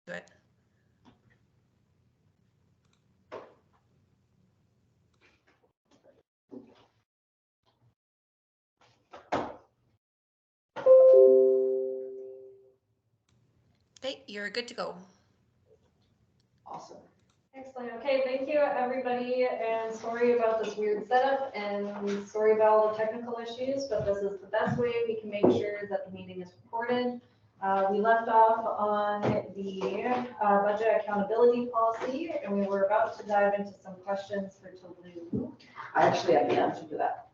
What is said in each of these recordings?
it. Okay, you're good to go. Awesome. Excellent. Okay, thank you, everybody, and sorry about this weird setup, and sorry about all the technical issues, but this is the best way we can make sure that the meeting is recorded. We left off on the budget accountability policy, and we were about to dive into some questions for Tolu. I actually have the answer to that.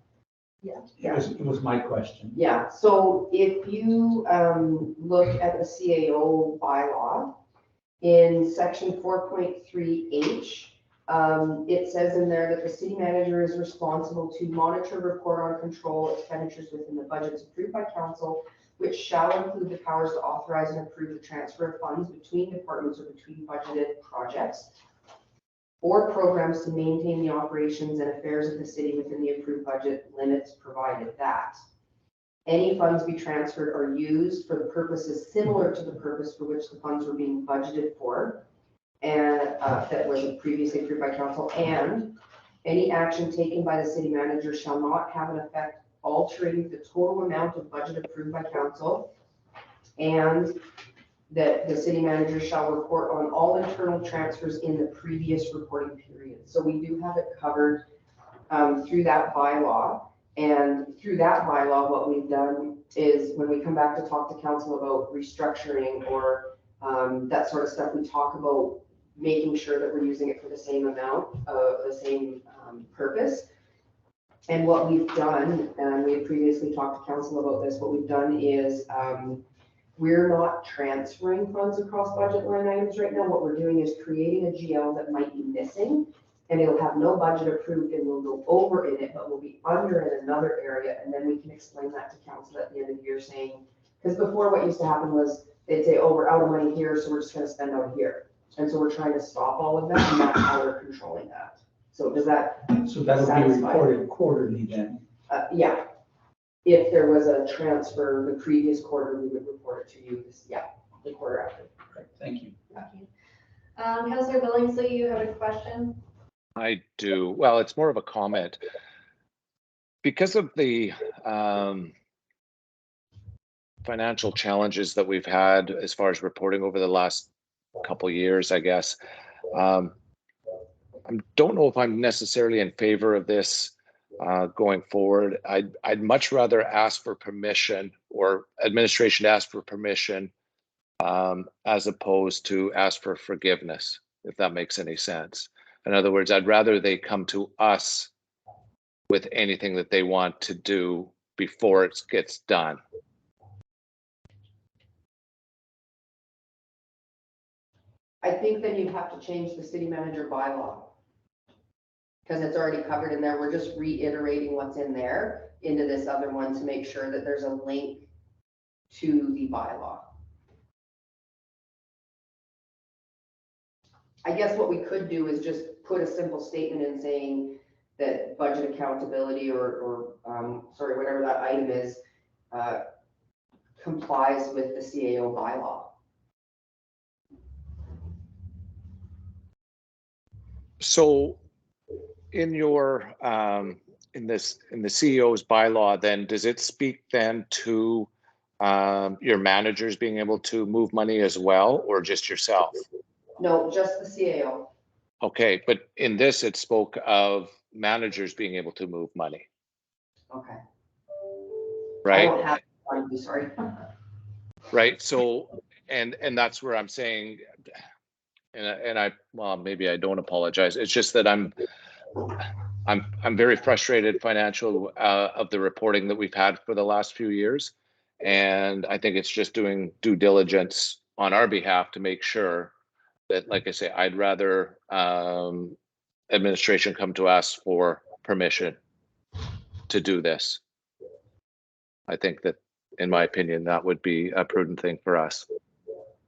It was my question. Yeah, so if you look at the CAO bylaw, in section 4.3H, it says in there that the city manager is responsible to monitor, report on, control expenditures within the budgets approved by council, which shall include the powers to authorize and approve the transfer of funds between departments or between budgeted projects or programs to maintain the operations and affairs of the city within the approved budget limits, provided that any funds be transferred or used for the purposes similar to the purpose for which the funds were being budgeted for, and that was previously approved by council, and any action taken by the city manager shall not have an effect altering the total amount of budget approved by council, and that the city manager shall report on all internal transfers in the previous reporting period. So we do have it covered through that bylaw. And through that bylaw, what we've done is when we come back to talk to council about restructuring or that sort of stuff, we talk about making sure that we're using it for the same amount, the same purpose. And what we've done, and we had previously talked to council about this, what we've done is we're not transferring funds across budget line items right now. What we're doing is creating a GL that might be missing, and it'll have no budget approved and we'll go over in it, but we'll be under in another area. And then we can explain that to council at the end of the year saying, because before what used to happen was they'd say, oh, we're out of money here, so we're just gonna spend out here. And so we're trying to stop all of that, and that's how we're controlling that. So does that So that'll be satisfy? reported quarterly then. Yeah. If there was a transfer the previous quarter, we would report it to you, the quarter after. Right, thank you. Thank you. Councillor Billingsley, you have a question? I do. Well, it's more of a comment. Because of the financial challenges that we've had as far as reporting over the last couple of years, I guess, I don't know if I'm necessarily in favor of this going forward. I'd much rather ask for permission, or administration ask for permission, as opposed to ask for forgiveness, if that makes any sense. In other words, I'd rather they come to us with anything that they want to do before it gets done. I think then you'd have to change the city manager bylaw, because it's already covered in there. We're just reiterating what's in there into this other one to make sure that there's a link to the bylaw. I guess what we could do is just put a simple statement in saying that budget accountability or sorry, whatever that item is, complies with the CAO bylaw. So in your in the CEO's bylaw, then does it speak then to your managers being able to move money as well, or just yourself? No, just the CAO. Okay, but in this, it spoke of managers being able to move money, Okay. I right? don't have, I'm sorry. Right. So, and that's where I'm saying, and I, well, maybe I don't apologize. It's just that I'm very frustrated financial of the reporting that we've had for the last few years. And I think it's just doing due diligence on our behalf to make sure that, like I say, I'd rather administration come to us for permission to do this. I think that, in my opinion, that would be a prudent thing for us.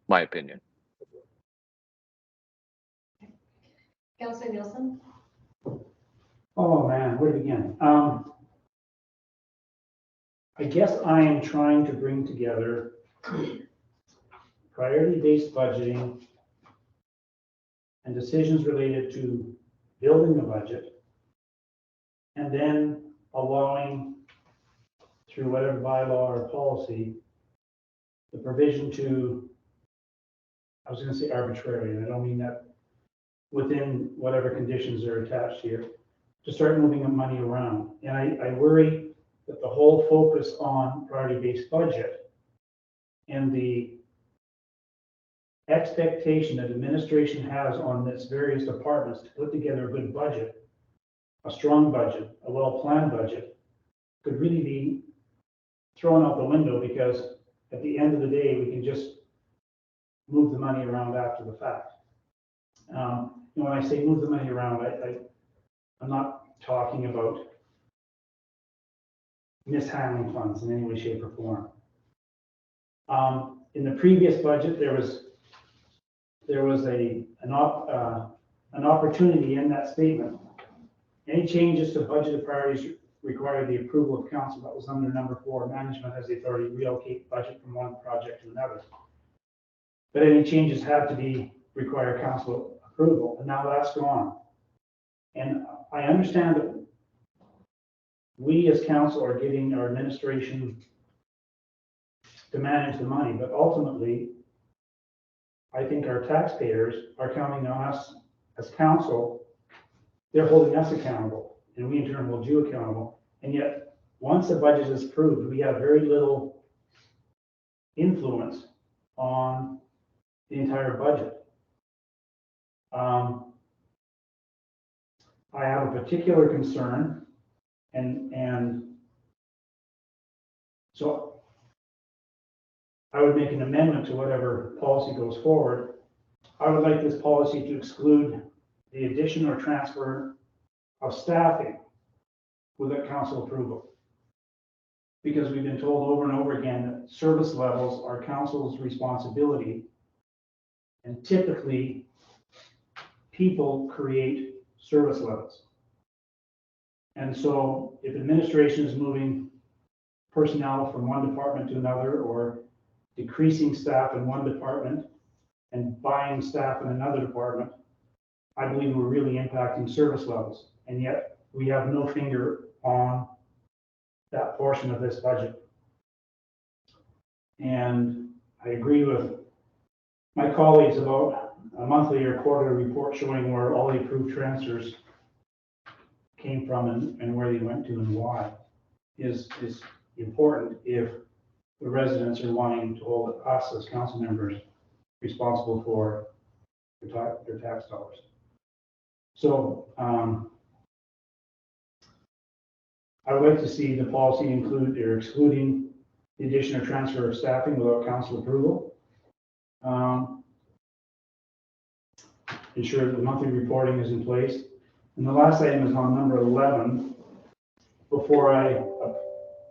My opinion. Councillor Nielsen? Oh, man, where to begin? I guess I am trying to bring together priority-based budgeting and decisions related to building the budget, and then allowing, through whatever bylaw or policy, the provision to, I was gonna say arbitrary, and I don't mean that, within whatever conditions are attached here, to start moving the money around. And I worry that the whole focus on priority-based budget and the expectation that administration has on its various departments to put together a good budget, a strong budget, a well-planned budget, could really be thrown out the window, because at the end of the day, we can just move the money around after the fact. When I say move the money around, I'm not talking about mishandling funds in any way, shape, or form. In the previous budget, there was an opportunity in that statement. Any changes to budgeted priorities require the approval of council. That was under number 4. Management has the authority to reallocate budget from one project to another. But any changes had to require council approval, and now that's gone. And I understand that we as council are getting our administration to manage the money, but ultimately, I think our taxpayers are counting on us as council. They're holding us accountable, and we in turn hold you accountable. And yet, once the budget is approved, we have very little influence on the entire budget. I have a particular concern, and so I would make an amendment to whatever policy goes forward. I would like this policy to exclude the addition or transfer of staffing without council approval. Because we've been told over and over again that service levels are council's responsibility, and typically people create service levels. And so if administration is moving personnel from one department to another, or decreasing staff in one department and buying staff in another department, I believe we're really impacting service levels. And yet we have no finger on that portion of this budget. And I agree with my colleagues about a monthly or quarterly report showing where all the approved transfers came from and where they went to and why is important if the residents are wanting to hold us as council members responsible for their tax dollars. So I would like to see the policy include or excluding the addition or transfer of staffing without council approval. Ensure that the monthly reporting is in place. And the last item is on number 11. Before I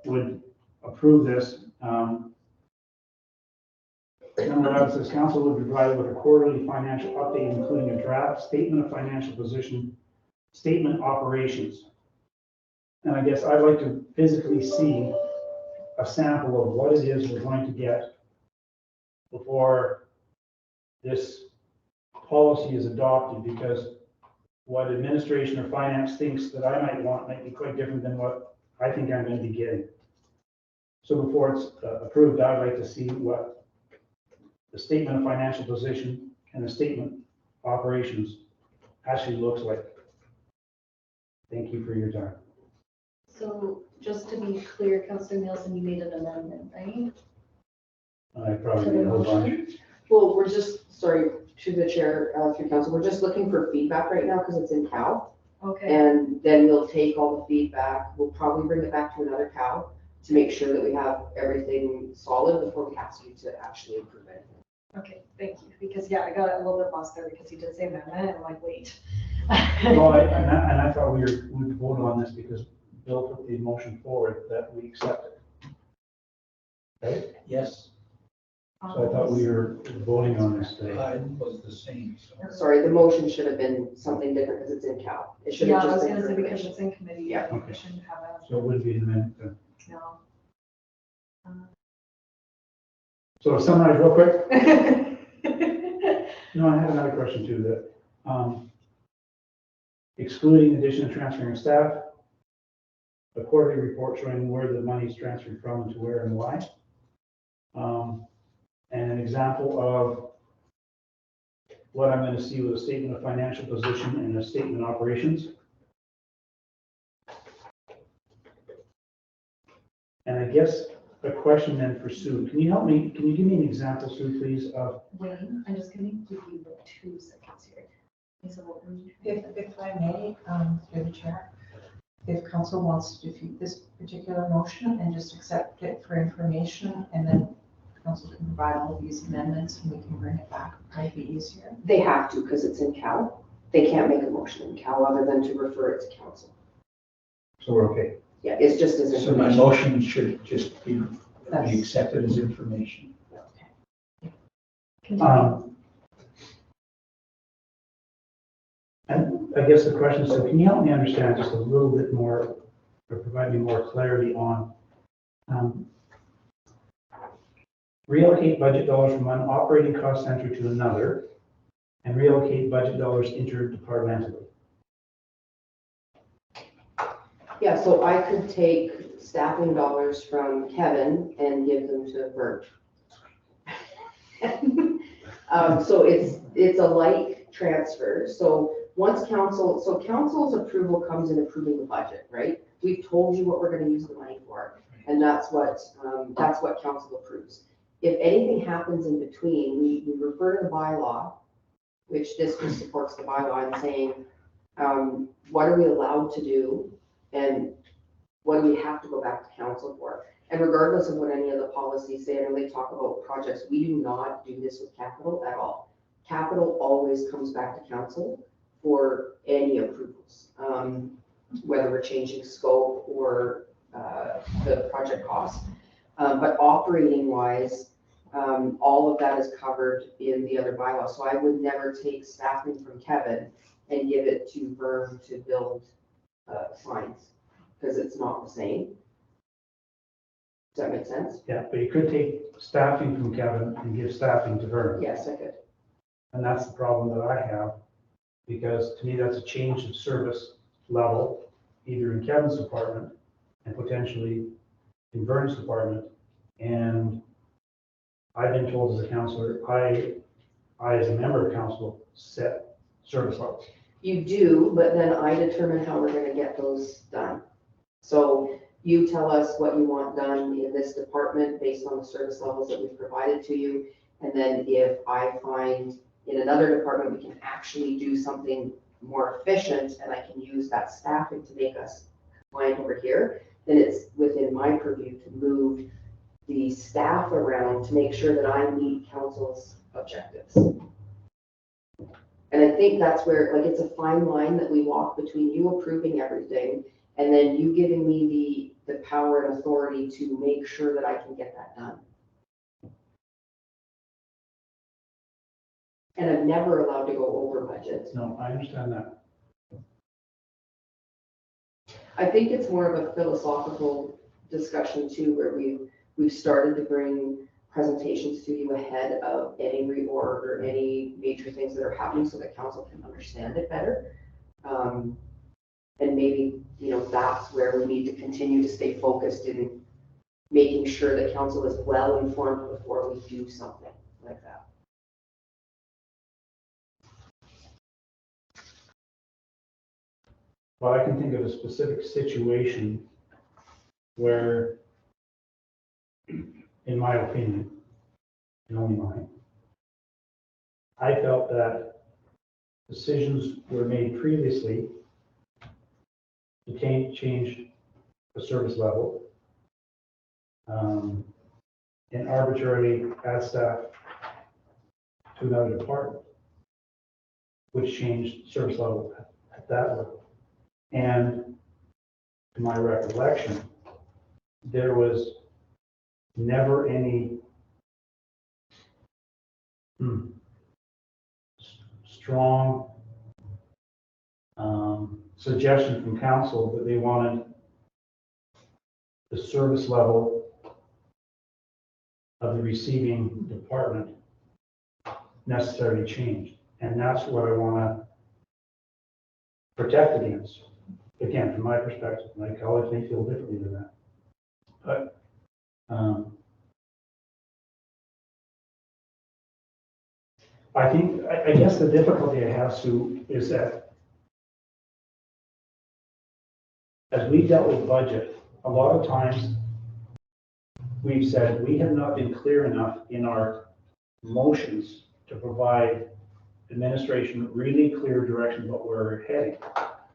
would approve this, number 11 says council would be provided with a quarterly financial update, including a draft statement of financial position, statement operations. And I guess I'd like to physically see a sample of what it is we're going to get before this policy is adopted, because what administration or finance thinks that I might want might be quite different than what I think I'm going to be getting. So before it's approved, I'd like to see what the statement of financial position and the statement operations actually looks like. Thank you for your time. So just to be clear, Councillor Nielsen, you made an amendment, right? I probably To the made a whole bunch. motion? Well, we're just, sorry, to the chair, through council, we're just looking for feedback right now because it's in Cal. Okay, And then we'll take all the feedback, we'll probably bring it back to another Cal to make sure that we have everything solid before we ask you to actually approve it. okay, thank you, because yeah, I got a little bit lost there because you did say amendment, and I'm like, wait. Well, and I thought we would vote on this because Bill put the motion forward that we accept it. Right? Yes. So I thought we were voting on this today. Mine was the same, so. Sorry, the motion should have been something different because it's in Cal. It should Yeah, have I was just been. gonna say for because information. it's in committee, Yeah. I think we Okay. shouldn't have a, So it would be an amendment then. no. So to summarize real quick, no, I have another question too, that Excluding addition and transferring of staff, a quarterly report showing where the money is transferred from and to where and why. And an example of what I'm going to see with a statement of financial position and a statement of operations. And I guess a question then for Sue. Can you help me? Can you give me an example, Sue, please, of Wayne, I'm just gonna give you 2 seconds here. Lisa, what were you If I may, through the chair, if council wants to defeat this particular motion and just accept it for information, and then council can provide all of these amendments and we can bring it back, might be easier. They have to, because it's in Cal. They can't make a motion in Cal other than to refer it to council. so we're okay? Yeah, it's just as So my information. motion should just be accepted as information. And I guess the question is, so can you help me understand just a little bit more, or provide me more clarity on reallocate budget dollars from one operating cost center to another, and reallocate budget dollars interdepartmentally? Yeah, so I could take staffing dollars from Kevin and give them to Bert. So it's a like transfer. So once council's approval comes in approving the budget, right? We've told you what we're gonna use the money for, and that's what council approves. If anything happens in between, we refer to the bylaw, which this just supports the bylaw and saying, what are we allowed to do? And what do we have to go back to council for? And regardless of what any of the policies say, I know they talk about projects, we do not do this with capital at all. Capital always comes back to council for any approvals, whether we're changing scope or the project cost. But operating wise, all of that is covered in the other bylaws. So I would never take staffing from Kevin and give it to Vern to build signs, because it's not the same. Does that make sense? Yeah, but you could take staffing from Kevin and give staffing to Vern. Yes, I could. And that's the problem that I have, because to me, that's a change of service level, either in Kevin's department and potentially in Vern's department. And I've been told as a counselor, I as a member of council set service levels. You do, but then I determine how we're gonna get those done. So you tell us what you want done in this department based on the service levels that we've provided to you. And then if I find in another department, we can actually do something more efficient and I can use that staffing to make us compliant over here, then it's within my purview to move the staff around to make sure that I meet council's objectives. And I think that's where, like, it's a fine line that we walk between you approving everything and then you giving me the power and authority to make sure that I can get that done. And I'm never allowed to go over budget. No, I understand that. I think it's more of a philosophical discussion too, where we've started to bring presentations to you ahead of any reorg or any major things that are happening so that council can understand it better. And maybe, that's where we need to continue to stay focused in making sure that council is well informed before we do something like that. Well, I can think of a specific situation where, in my opinion, and only mine, I felt that decisions were made previously to change the service level and arbitrarily add staff to another department, which changed service level at that level. And to my recollection, there was never any strong suggestion from council that they wanted the service level of the receiving department necessarily changed. And that's what I want to protect against. Again, from my perspective, my colleagues may feel differently than that. But, I guess the difficulty I have, Sue, is that as we dealt with budget, a lot of times we've said we have not been clear enough in our motions to provide administration really clear direction what we're heading.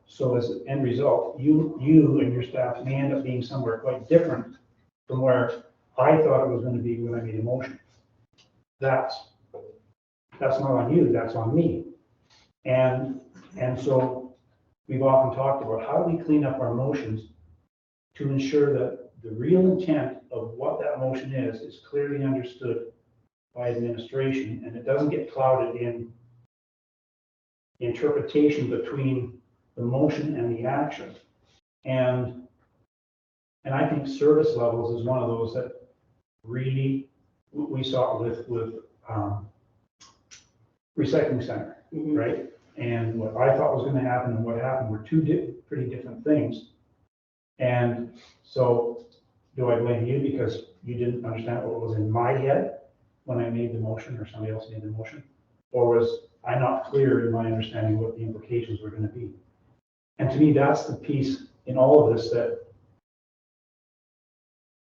So as an end result, you and your staff may end up being somewhere quite different from where I thought it was going to be when I made a motion. That's not on you, that's on me. And so we've often talked about how do we clean up our motions to ensure that the real intent of what that motion is clearly understood by administration, and it doesn't get clouded in interpretation between the motion and the action. And I think service levels is one of those that really, we saw it with recycling center, right? And what I thought was gonna happen and what happened were two pretty different things. And so, do I blame you because you didn't understand what was in my head when I made the motion or somebody else made the motion? Or was I not clear in my understanding what the implications were gonna be? And to me, that's the piece in all of this that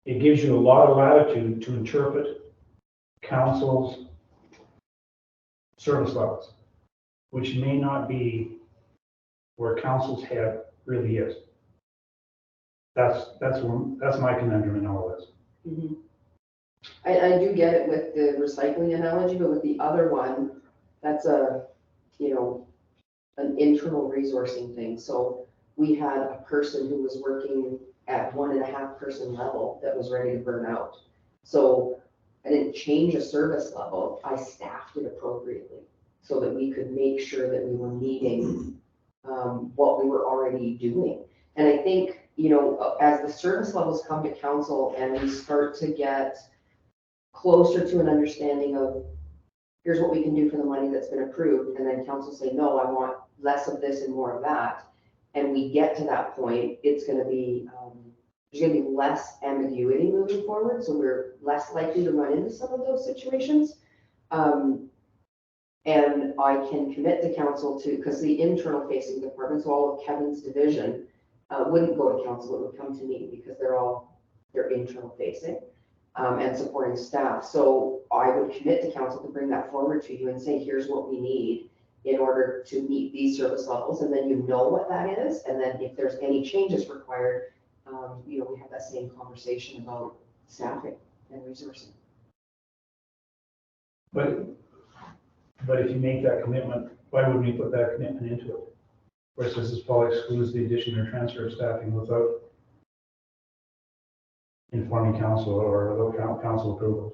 it gives you a lot of latitude to interpret council's service levels, which may not be where council's head really is. That's my conundrum in all of this. Mhm. I do get it with the recycling analogy, but with the other one, that's an internal resourcing thing. So we had a person who was working at 1.5 person level that was ready to burn out. So I didn't change a service level, I staffed it appropriately so that we could make sure that we were meeting what we were already doing. And I think, as the service levels come to council and we start to get closer to an understanding of here's what we can do for the money that's been approved, and then council say, no, I want less of this and more of that, and we get to that point, it's gonna be, there's gonna be less ambiguity moving forward, so we're less likely to run into some of those situations. And I can commit to council to, because the internal facing departments, so all of Kevin's division, wouldn't go to council, it would come to me because they're internal facing. And supporting staff. So I would commit to council to bring that forward to you and say, here's what we need in order to meet these service levels. And then you know what that is. And then if there's any changes required, we have that same conversation about staffing and resourcing. But if you make that commitment, why wouldn't we put that commitment into it? Versus this probably excludes the addition or transfer of staffing without informing council or without council approval.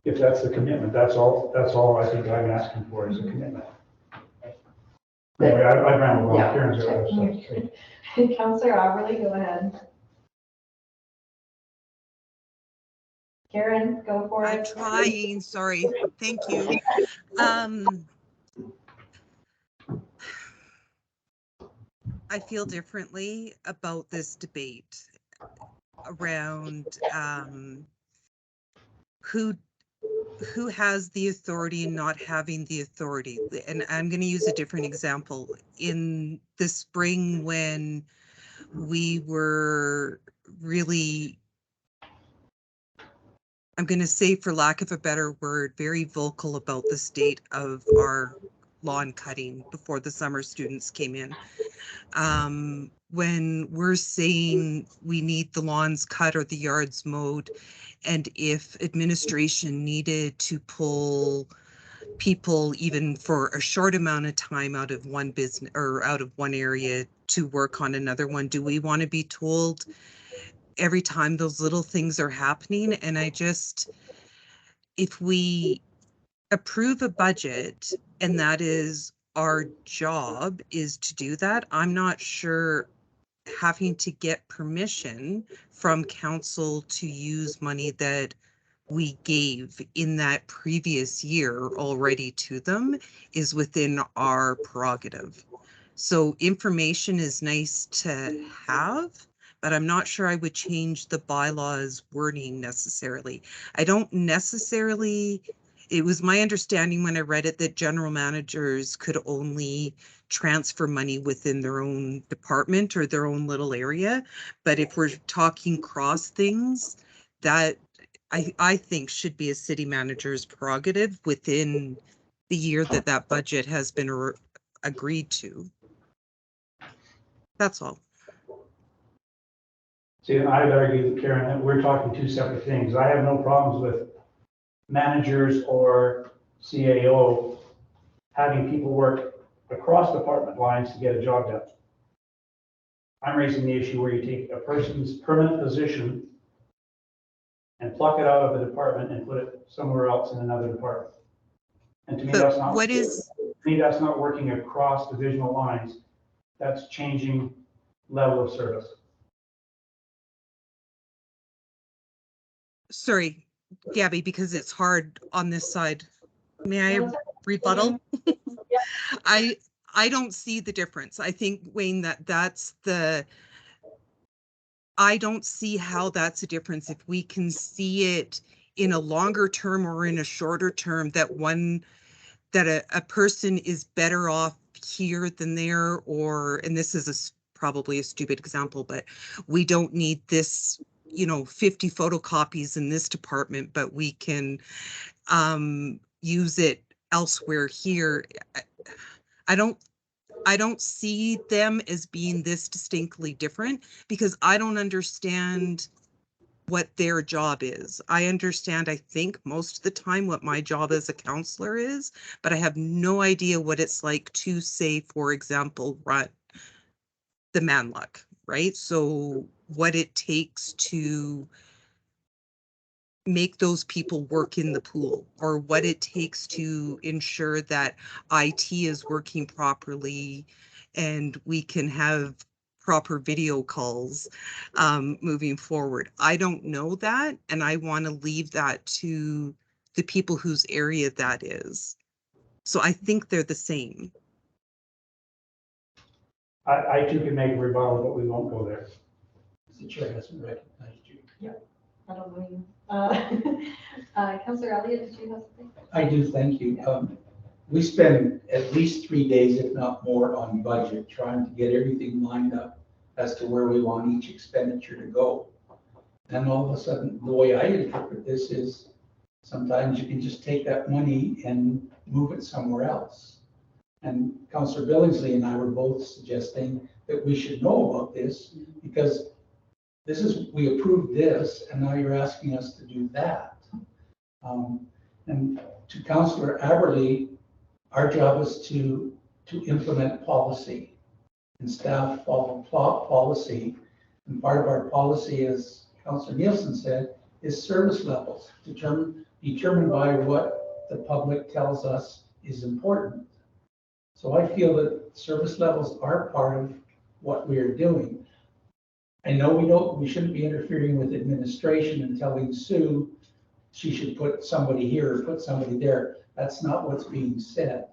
If that's the commitment, that's all I think I'm asking for is a commitment. Anyway, I rambled on. Karen's got other stuff to say. Councillor Auberly, go ahead. Karen, go for it. I'm trying, sorry, thank you. I feel differently about this debate around who has the authority and not having the authority. And I'm going to use a different example. In the spring when we were really, I'm going to say, for lack of a better word, very vocal about the state of our lawn cutting before the summer students came in. When we're saying we need the lawns cut or the yards mowed, and if administration needed to pull people even for a short amount of time out of one business or out of one area to work on another one, do we want to be told every time those little things are happening? And if we approve a budget and that is our job is to do that, I'm not sure having to get permission from council to use money that we gave in that previous year already to them is within our prerogative. So information is nice to have, but I'm not sure I would change the bylaws wording necessarily. I don't necessarily, it was my understanding when I read it that general managers could only transfer money within their own department or their own little area. But if we're talking cross things, that I think should be a city manager's prerogative within the year that that budget has been agreed to. That's all. See, and I'd argue that, Karen, that we're talking two separate things. I have no problems with managers or CAO having people work across department lines to get a job done. I'm raising the issue where you take a person's permanent position and pluck it out of a department and put it somewhere else in another department. And to me, that's not. What is, To me, that's not working across divisional lines. That's changing level of service. sorry, Gabby, because it's hard on this side. May I rebuttal? I don't see the difference. I think, Wayne, that's the, I don't see how that's a difference. If we can see it in a longer term or in a shorter term, that a person is better off here than there, or, and this is probably a stupid example, but we don't need this, 50 photocopies in this department, but we can use it elsewhere here. I don't see them as being this distinctly different because I don't understand what their job is. I understand, I think, most of the time what my job as a counselor is, but I have no idea what it's like to, say, for example, run the Manluck, right? So what it takes to make those people work in the pool, or what it takes to ensure that IT is working properly and we can have proper video calls moving forward. I don't know that, and I want to leave that to the people whose area that is. So I think they're the same. I too can make a rebuttal, but we won't go there. The chair hasn't recognized you. I don't know you. Councillor Elliott, did you have something? I do, thank you. We spend at least 3 days, if not more, on budget, trying to get everything lined up as to where we want each expenditure to go. And all of a sudden, the way I interpret this is sometimes you can just take that money and move it somewhere else. And Councillor Billingsley and I were both suggesting that we should know about this because we approved this and now you're asking us to do that. And to Councillor Aberley, our job is to implement policy, and staff follow policy. And part of our policy, as Councillor Nielsen said, is service levels, determined by what the public tells us is important. So I feel that service levels are part of what we are doing. I know we shouldn't be interfering with administration and telling Sue she should put somebody here or put somebody there. That's not what's being said.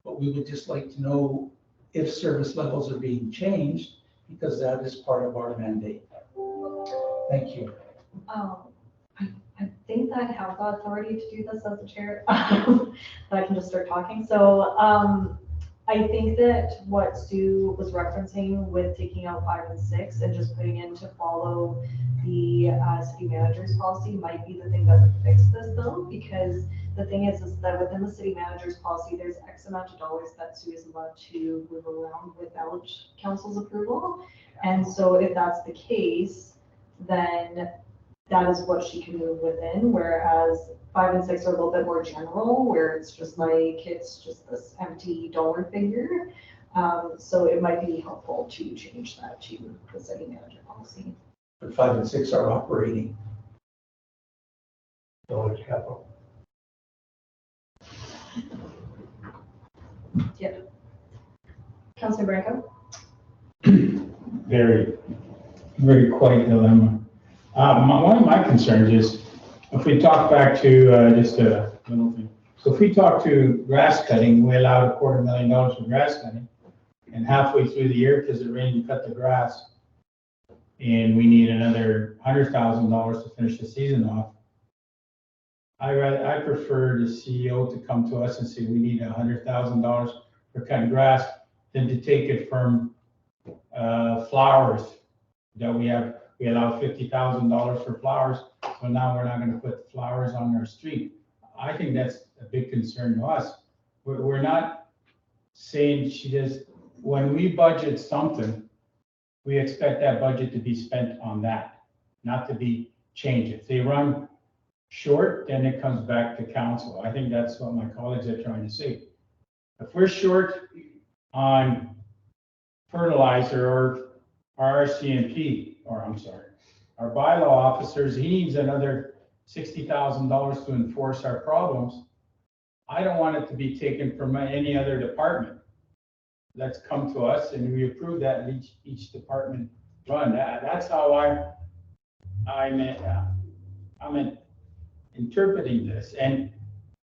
But we would just like to know if service levels are being changed, because that is part of our mandate. Thank you. I think that I have the authority to do this as the chair, but I can just start talking. So I think that what Sue was referencing with taking out 5 and 6 and just putting in to follow the city manager's policy might be the thing that would fix this though, because the thing is that within the city manager's policy, there's X amount of dollars that Sue is allowed to move around without council's approval. And so if that's the case, then that is what she can move within, whereas 5 and 6 are a little bit more general, where it's just like, it's just this empty dollar figure. So it might be helpful to change that to the city manager policy. But 5 and 6 are operating. Dollars capital. Yeah. Councilor Branco? Very, very quite dilemma. One of my concerns is If we talk back to, just a little thing, so if we talk to grass cutting, we allowed $250,000 for grass cutting. And halfway through the year, because it rained, we cut the grass. And we need another $100,000 to finish the season off. I prefer the CEO to come to us and say, we need $100,000 for cutting grass, than to take it from, flowers. That we allow $50,000 for flowers, so now we're not gonna put flowers on our street. I think that's a big concern to us. We're not saying when we budget something, we expect that budget to be spent on that, not to be changed. If they run short, then it comes back to council. I think that's what my colleagues are trying to say. If we're short on fertilizer or RCMP, our bylaw officers, he needs another $60,000 to enforce our problems. I don't want it to be taken from any other department. Let's come to us and we approve that, and each department run. That's how I'm interpreting this. And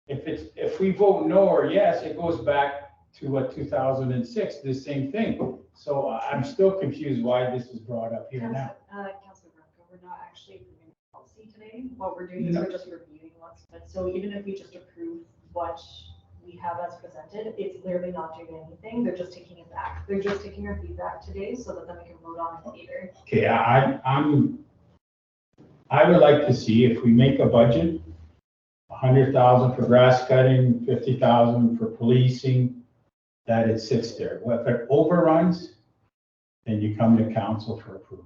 if we vote no or yes, it goes back to what 2006, the same thing. So I'm still confused why this is brought up here now. Councilor Branco, we're not actually approving the policy today. What we're doing is we're just reviewing what's been, so even if we just approve what we have as presented, it's literally not doing anything. They're just taking it back. They're just taking our feedback today so that then we can vote on it later. Okay, I would like to see if we make a budget, 100,000 for grass cutting, 50,000 for policing, that it sits there. If it overruns, then you come to council for approval.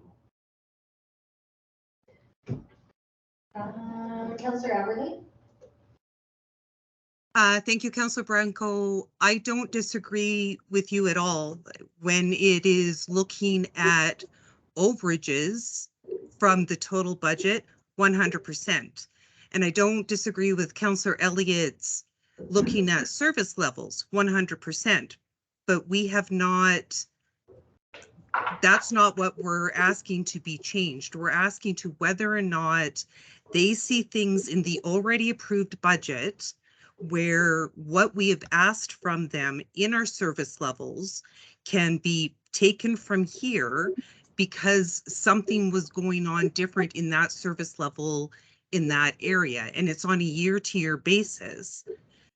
Councilor Everly? Thank you, Councillor Branco. I don't disagree with you at all when it is looking at overages from the total budget, 100%. And I don't disagree with Councillor Elliott's looking at service levels, 100%. But we have not, that's not what we're asking to be changed. We're asking to whether or not they see things in the already approved budget where what we have asked from them in our service levels can be taken from here because something was going on different in that service level in that area, and it's on a year-to-year basis.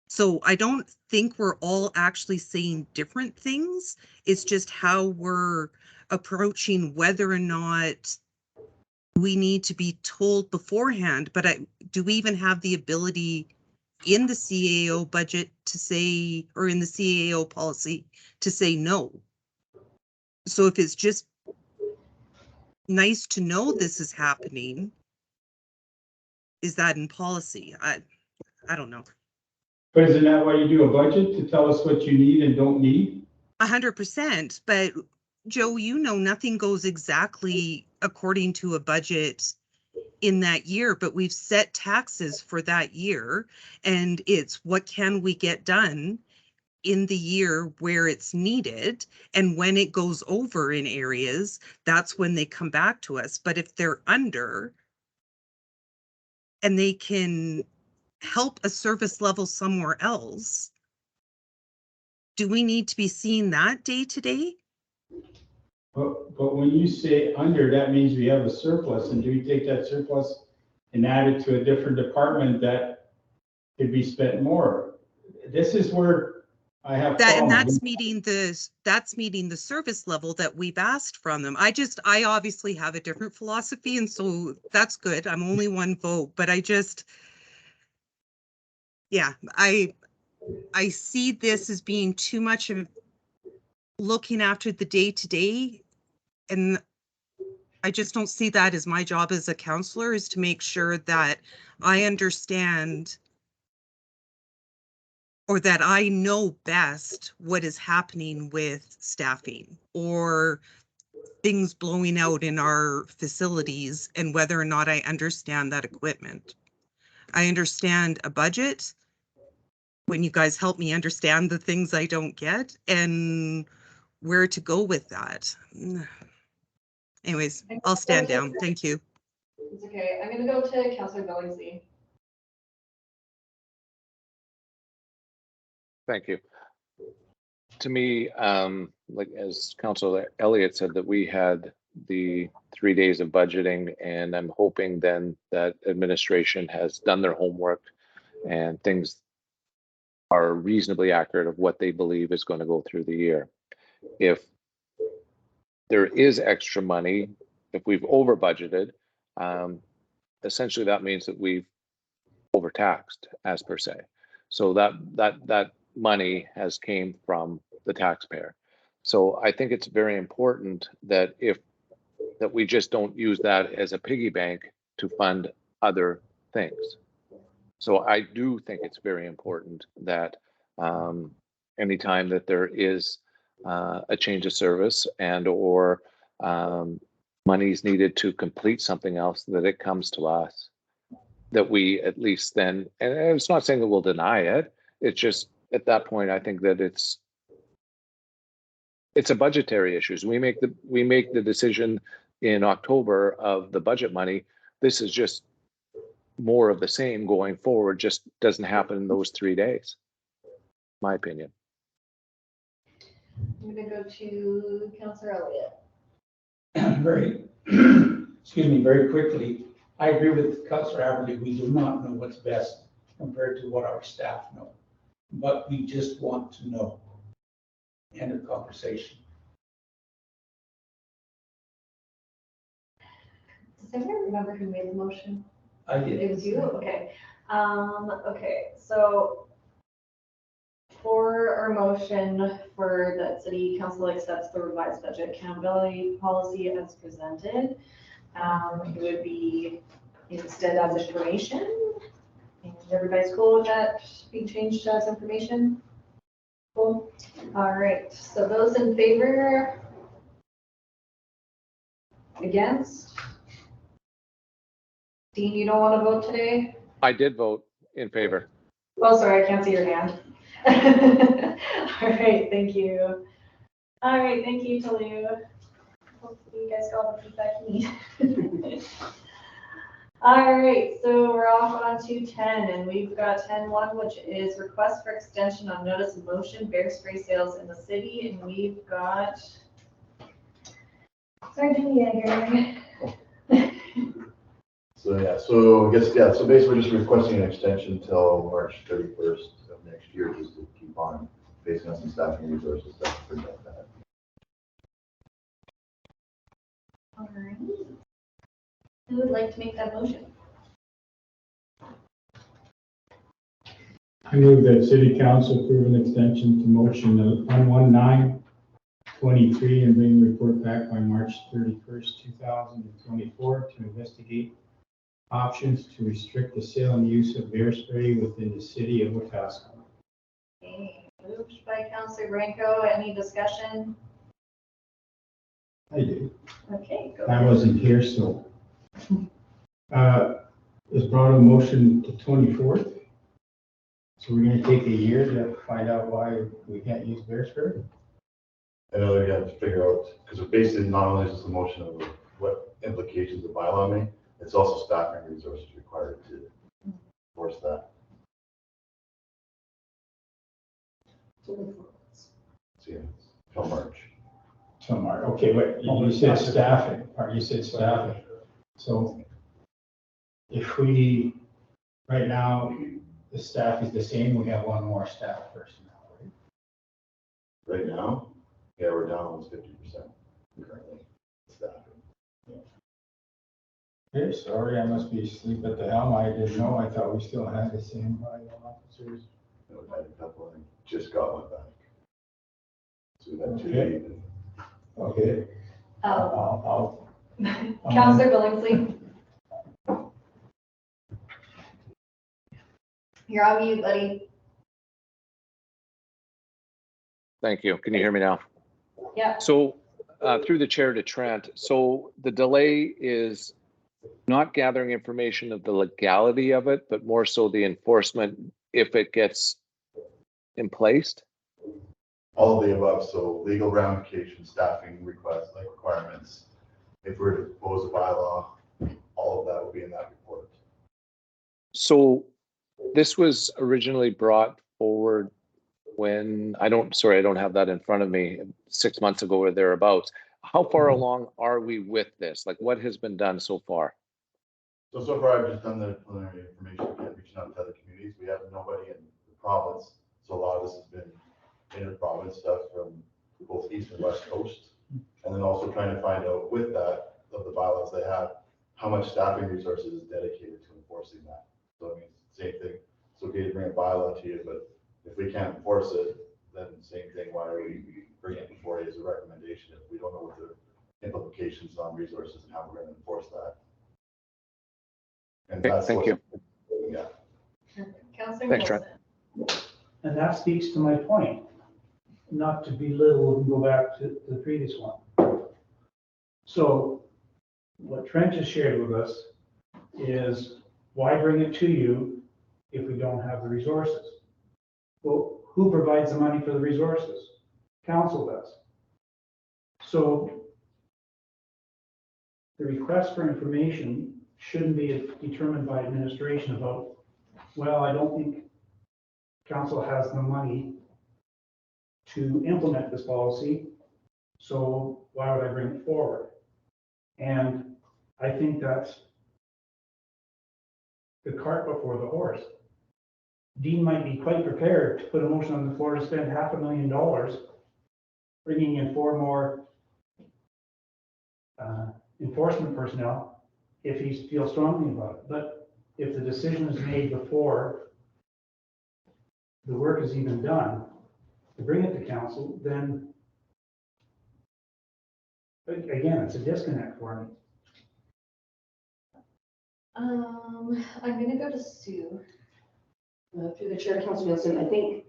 So I don't think we're all actually saying different things. It's just how we're approaching whether or not we need to be told beforehand. But do we even have the ability in the CAO budget to say, or in the CAO policy to say no? So if it's just nice to know this is happening, is that in policy? I don't know. But isn't that why you do a budget, to tell us what you need and don't need? 100%, but Joe, you know, nothing goes exactly according to a budget in that year, but we've set taxes for that year, and it's what can we get done in the year where it's needed, and when it goes over in areas, that's when they come back to us. But if they're under and they can help a service level somewhere else, do we need to be seeing that day to day? But when you say under, that means we have a surplus, and do we take that surplus and add it to a different department that could be spent more? This is where I have that, and problems. that's meeting the service level that we've asked from them. I obviously have a different philosophy, and so that's good. I'm only one vote, but I see this as being too much of looking after the day to day, and I just don't see that as my job as a counselor, is to make sure that I understand or that I know best what is happening with staffing or things blowing out in our facilities and whether or not I understand that equipment. I understand a budget when you guys help me understand the things I don't get and where to go with that. Anyways, I'll stand down. Thank you. It's okay. I'm gonna go to Councilor Billingsley. Thank you. To me, like as Councilor Elliott said, that we had the 3 days of budgeting, and I'm hoping then that administration has done their homework and things are reasonably accurate of what they believe is going to go through the year. If there is extra money, if we've over budgeted, essentially that means that we've overtaxed as per se. So that money has came from the taxpayer. So I think it's very important that we just don't use that as a piggy bank to fund other things. So I do think it's very important that anytime that there is a change of service and or money is needed to complete something else, that it comes to us, that we at least then, and it's not saying that we'll deny it, it's just at that point, I think that it's a budgetary issue. We make the decision in October of the budget money. This is just more of the same going forward, just doesn't happen in those 3 days, my opinion. I'm gonna go to Councillor Elliott. Very quickly, I agree with Councillor Haverly. We do not know what's best compared to what our staff know, but we just want to know. End of conversation. Does anyone remember who made the motion? I did. It was you? Okay. Okay, so for our motion for that city council accepts the revised budget accountability policy as presented, it would be instead as information. And everybody's cool with that being changed as information? Cool. All right, so those in favor? Against? Dean, you don't want to vote today? I did vote in favor. Oh, sorry, I can't see your hand. All right, thank you. All right, thank you, Talia. Hopefully you guys got all the feedback you need. All right, so we're off on to 10, and we've got 10.1, which is request for extension on notice of motion, bear spray sales in the city, and we've got Sergeant Yeager. So so basically just requesting an extension till March 31st of next year, just to keep on facing on some staffing resources to prevent that. All right. Who would like to make that motion? I move that city council approve an extension to motion 11923 and bring the report back by March 31st, 2024 to investigate options to restrict the sale and use of bear spray within the city of Wetaskiwin. Okay, moved by Councilor Branco. Any discussion? I do. Okay, go I ahead. wasn't here, so. Was brought a motion to 24th. So we're gonna take a year to find out why we can't use bear spray? I know we have to figure out, because basically not only is this a motion of what implications the bylaw may, it's also staffing resources required to enforce that. So yeah, till March. Somewhere, okay, but you said staffing, or you said staffing. So if we, right now, the staff is the same, we have one more staff person now, right? Right now, yeah, we're down almost 50% currently staffing. Okay, sorry, I must be asleep at the helm. I didn't know. I thought we still had the same bylaw officers. And we've had a couple, and just got one back. So we've had two Okay. leave. Okay. I'll Councilor Billingsley. You're on mute, buddy. Thank you. Can you hear me now? Yeah. So through the chair to Trent, so the delay is not gathering information of the legality of it, but more so the enforcement if it gets in place. All of the above, so legal ramifications, staffing requests, like requirements. If we're to propose a bylaw, all of that will be in that report. So this was originally brought forward when, I don't have that in front of me, 6 months ago or thereabouts. How far along are we with this? Like, what has been done so far? So far I've just done the preliminary information, again, reaching out to other communities. We have nobody in the province. So a lot of this has been inter-province stuff from both east and west coast. And then also trying to find out with that, of the bylaws they have, how much staffing resources is dedicated to enforcing that. So I mean, same thing. It's okay to bring a bylaw to you, but if we can't enforce it, then same thing, why are we bringing it before you as a recommendation if we don't know what the implications on resources and how we're going to enforce that? And Okay, that's thank you. Yeah. Councillor Thanks, Trent. Wilson. And that speaks to my point, not to belittle and go back to the previous one. So what Trent just shared with us is, why bring it to you if we don't have the resources? Well, who provides the money for the resources? Council does. So the request for information shouldn't be determined by administration about, well, I don't think council has the money to implement this policy, so why would I bring it forward? And I think that's the cart before the horse. Dean might be quite prepared to put a motion on the floor to spend $500,000 bringing in 4 more enforcement personnel if he feels strongly about it. But if the decision is made before the work is even done, to bring it to council, then again, it's a disconnect for me. I'm gonna go to Sue. Through the chair, Councilor Nielsen, I think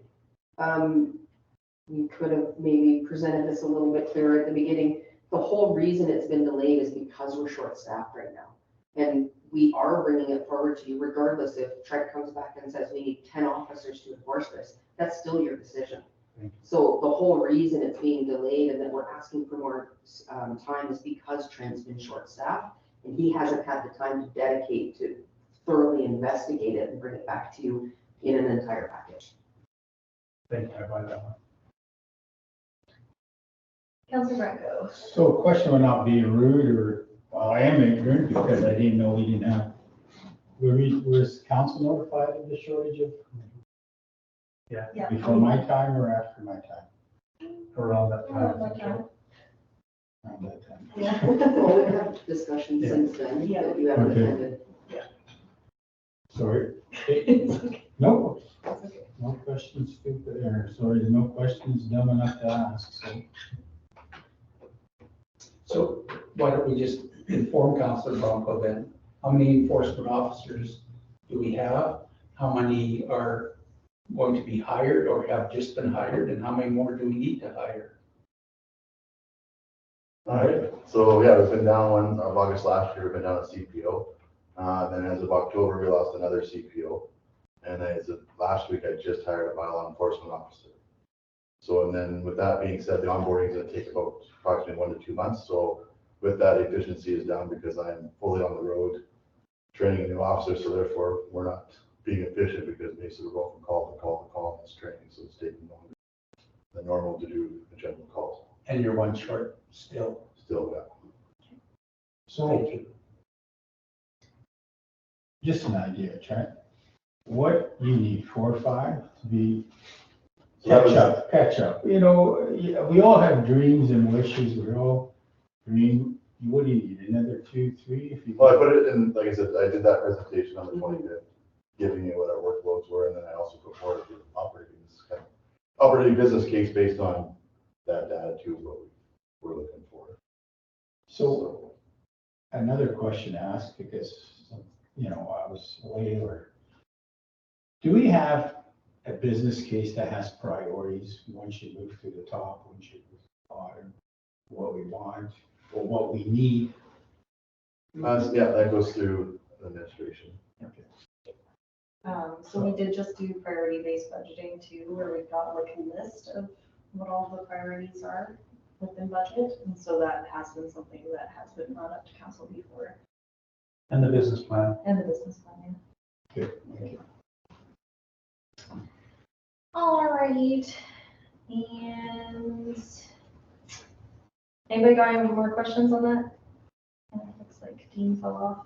you could have maybe presented this a little bit clearer at the beginning. The whole reason it's been delayed is because we're short-staffed right now. And we are bringing it forward to you regardless if Trent comes back and says we need 10 officers to enforce this. That's still your decision. So the whole reason it's being delayed and that we're asking for more time is because Trent's been short-staffed and he hasn't had the time to dedicate to thoroughly investigate it and bring it back to you in an entire package. Thank you, I buy that one. Councillor Branco. So the question would not be rude or, well, I am ignorant because I didn't know we didn't have, was council notified of the shortage of, Yeah. before my time or after my time? Around that Around time. that time. Around that time. Yeah. Well, we've had discussions Yeah. since then Yeah. that you haven't Okay. attended. Sorry. It's okay. No, That's okay. no questions stupid, or sorry, no questions dumb enough to ask, so. So why don't we just inform Councilor Bronco then? How many enforcement officers do we have? How many are going to be hired or have just been hired? And how many more do we need to hire? All right, so yeah, we've been down one of August last year, we've been down a CPO. Then as of October, we lost another CPO. And then as of last week, I just hired a bylaw enforcement officer. So, and then with that being said, the onboarding is gonna take about approximately 1 to 2 months. So with that, efficiency is down because I'm fully on the road training a new officer. So therefore, we're not being efficient because basically we're going from call to call to call in this training. So it's taking longer than normal to do the general calls. And you're one short still. Still, yeah. So, Thank you. just an idea, Trent. What you need, 4 or 5 to be So that was- catch up. You know, we all have dreams and wishes. We all dream. What do you need? Another 2, 3? If you. Well, I put it in, like I said, I did that presentation on the 25th, giving you what our workloads were, and then I also put forward the operating business case based on that data too, what we're looking for. So another question to ask, because, you know, I was away, or do we have a business case that has priorities once you move to the top, once you move to the bottom, what we want or what we need? Yeah, that goes through administration. Okay. So we did just do priority-based budgeting too, where we've got like a list of what all the priorities are within budget. And so that has been something that has been brought up to council before, And the business plan. and the business plan. Good. Thank you. All right. right, and anybody got any more questions on that? Looks like Dean fell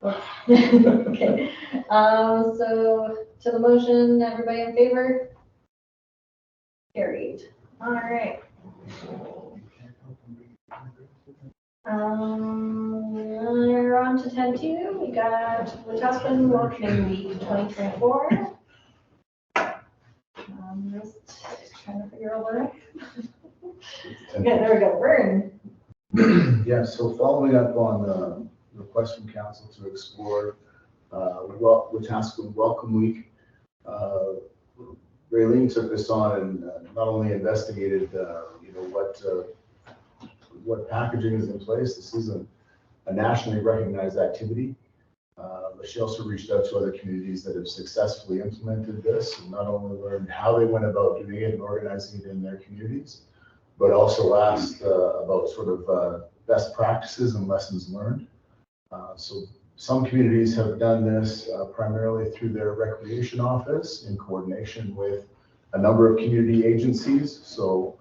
off. Okay, so to the motion, everybody in favor? Carried. All right. We're on to 10-2. We got Wetaskiwin Welcoming Week 2024. Just trying to figure out where. Okay, there we go. Vern. Yeah, so following up on the request from council to explore Wetaskiwin Welcome Week, Raylene took this on and not only investigated, what packaging is in place. This is a nationally recognized activity. But she also reached out to other communities that have successfully implemented this and not only learned how they went about doing it and organizing it in their communities, but also asked about sort of best practices and lessons learned. So some communities have done this primarily through their recreation office in coordination with a number of community agencies. So,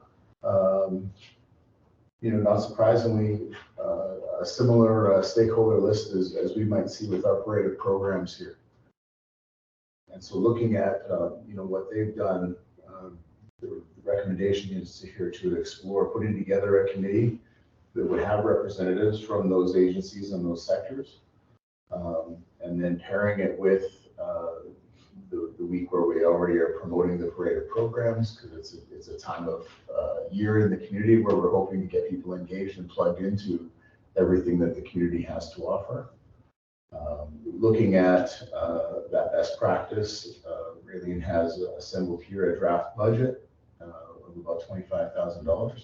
not surprisingly, a similar stakeholder list as we might see with our parade of programs here. And so looking at, what they've done, the recommendation is here to explore putting together a committee that would have representatives from those agencies and those sectors. And then pairing it with the week where we already are promoting the parade of programs, because it's a time of year in the community where we're hoping to get people engaged and plugged into everything that the community has to offer. Looking at that best practice, Raylene has assembled here a draft budget of about $25,000.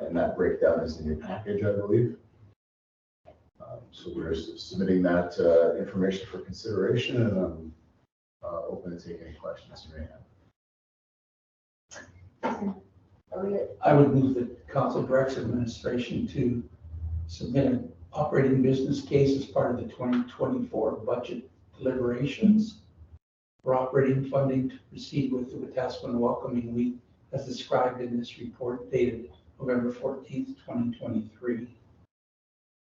And that breakdown is in your package, I believe. So we're submitting that information for consideration, and I'm open to take any questions you may have. I would move that council directs administration to submit an operating business case as part of the 2024 budget deliberations for operating funding to proceed with the Wetaskiwin Welcoming Week as described in this report dated November 14th, 2023.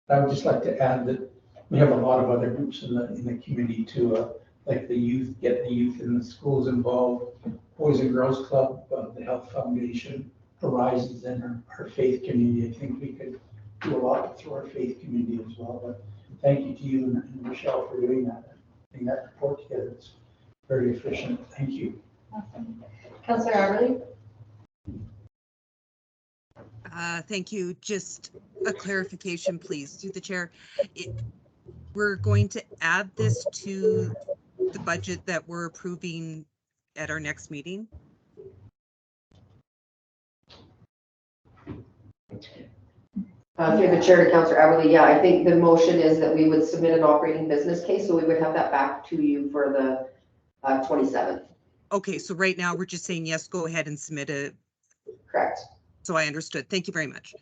I would just like to add that we have a lot of other groups in the community too, like the youth, get the youth in the schools involved, Boys and Girls Club, the Health Foundation, Horizons, and our faith community. I think we could do a lot through our faith community as well. But thank you to you and Michelle for doing that. Putting that report together. It's very efficient. Thank you. Awesome. Councillor Aberly. Thank you. Just a clarification, please, through the chair. We're going to add this to the budget that we're approving at our next meeting. Through the chair to Councillor Aberly, yeah, I think the motion is that we would submit an operating business case, so we would have that back to you for the 27th. Okay, so right now we're just saying, yes, go ahead and submit it. Correct. So I understood. Thank you very much.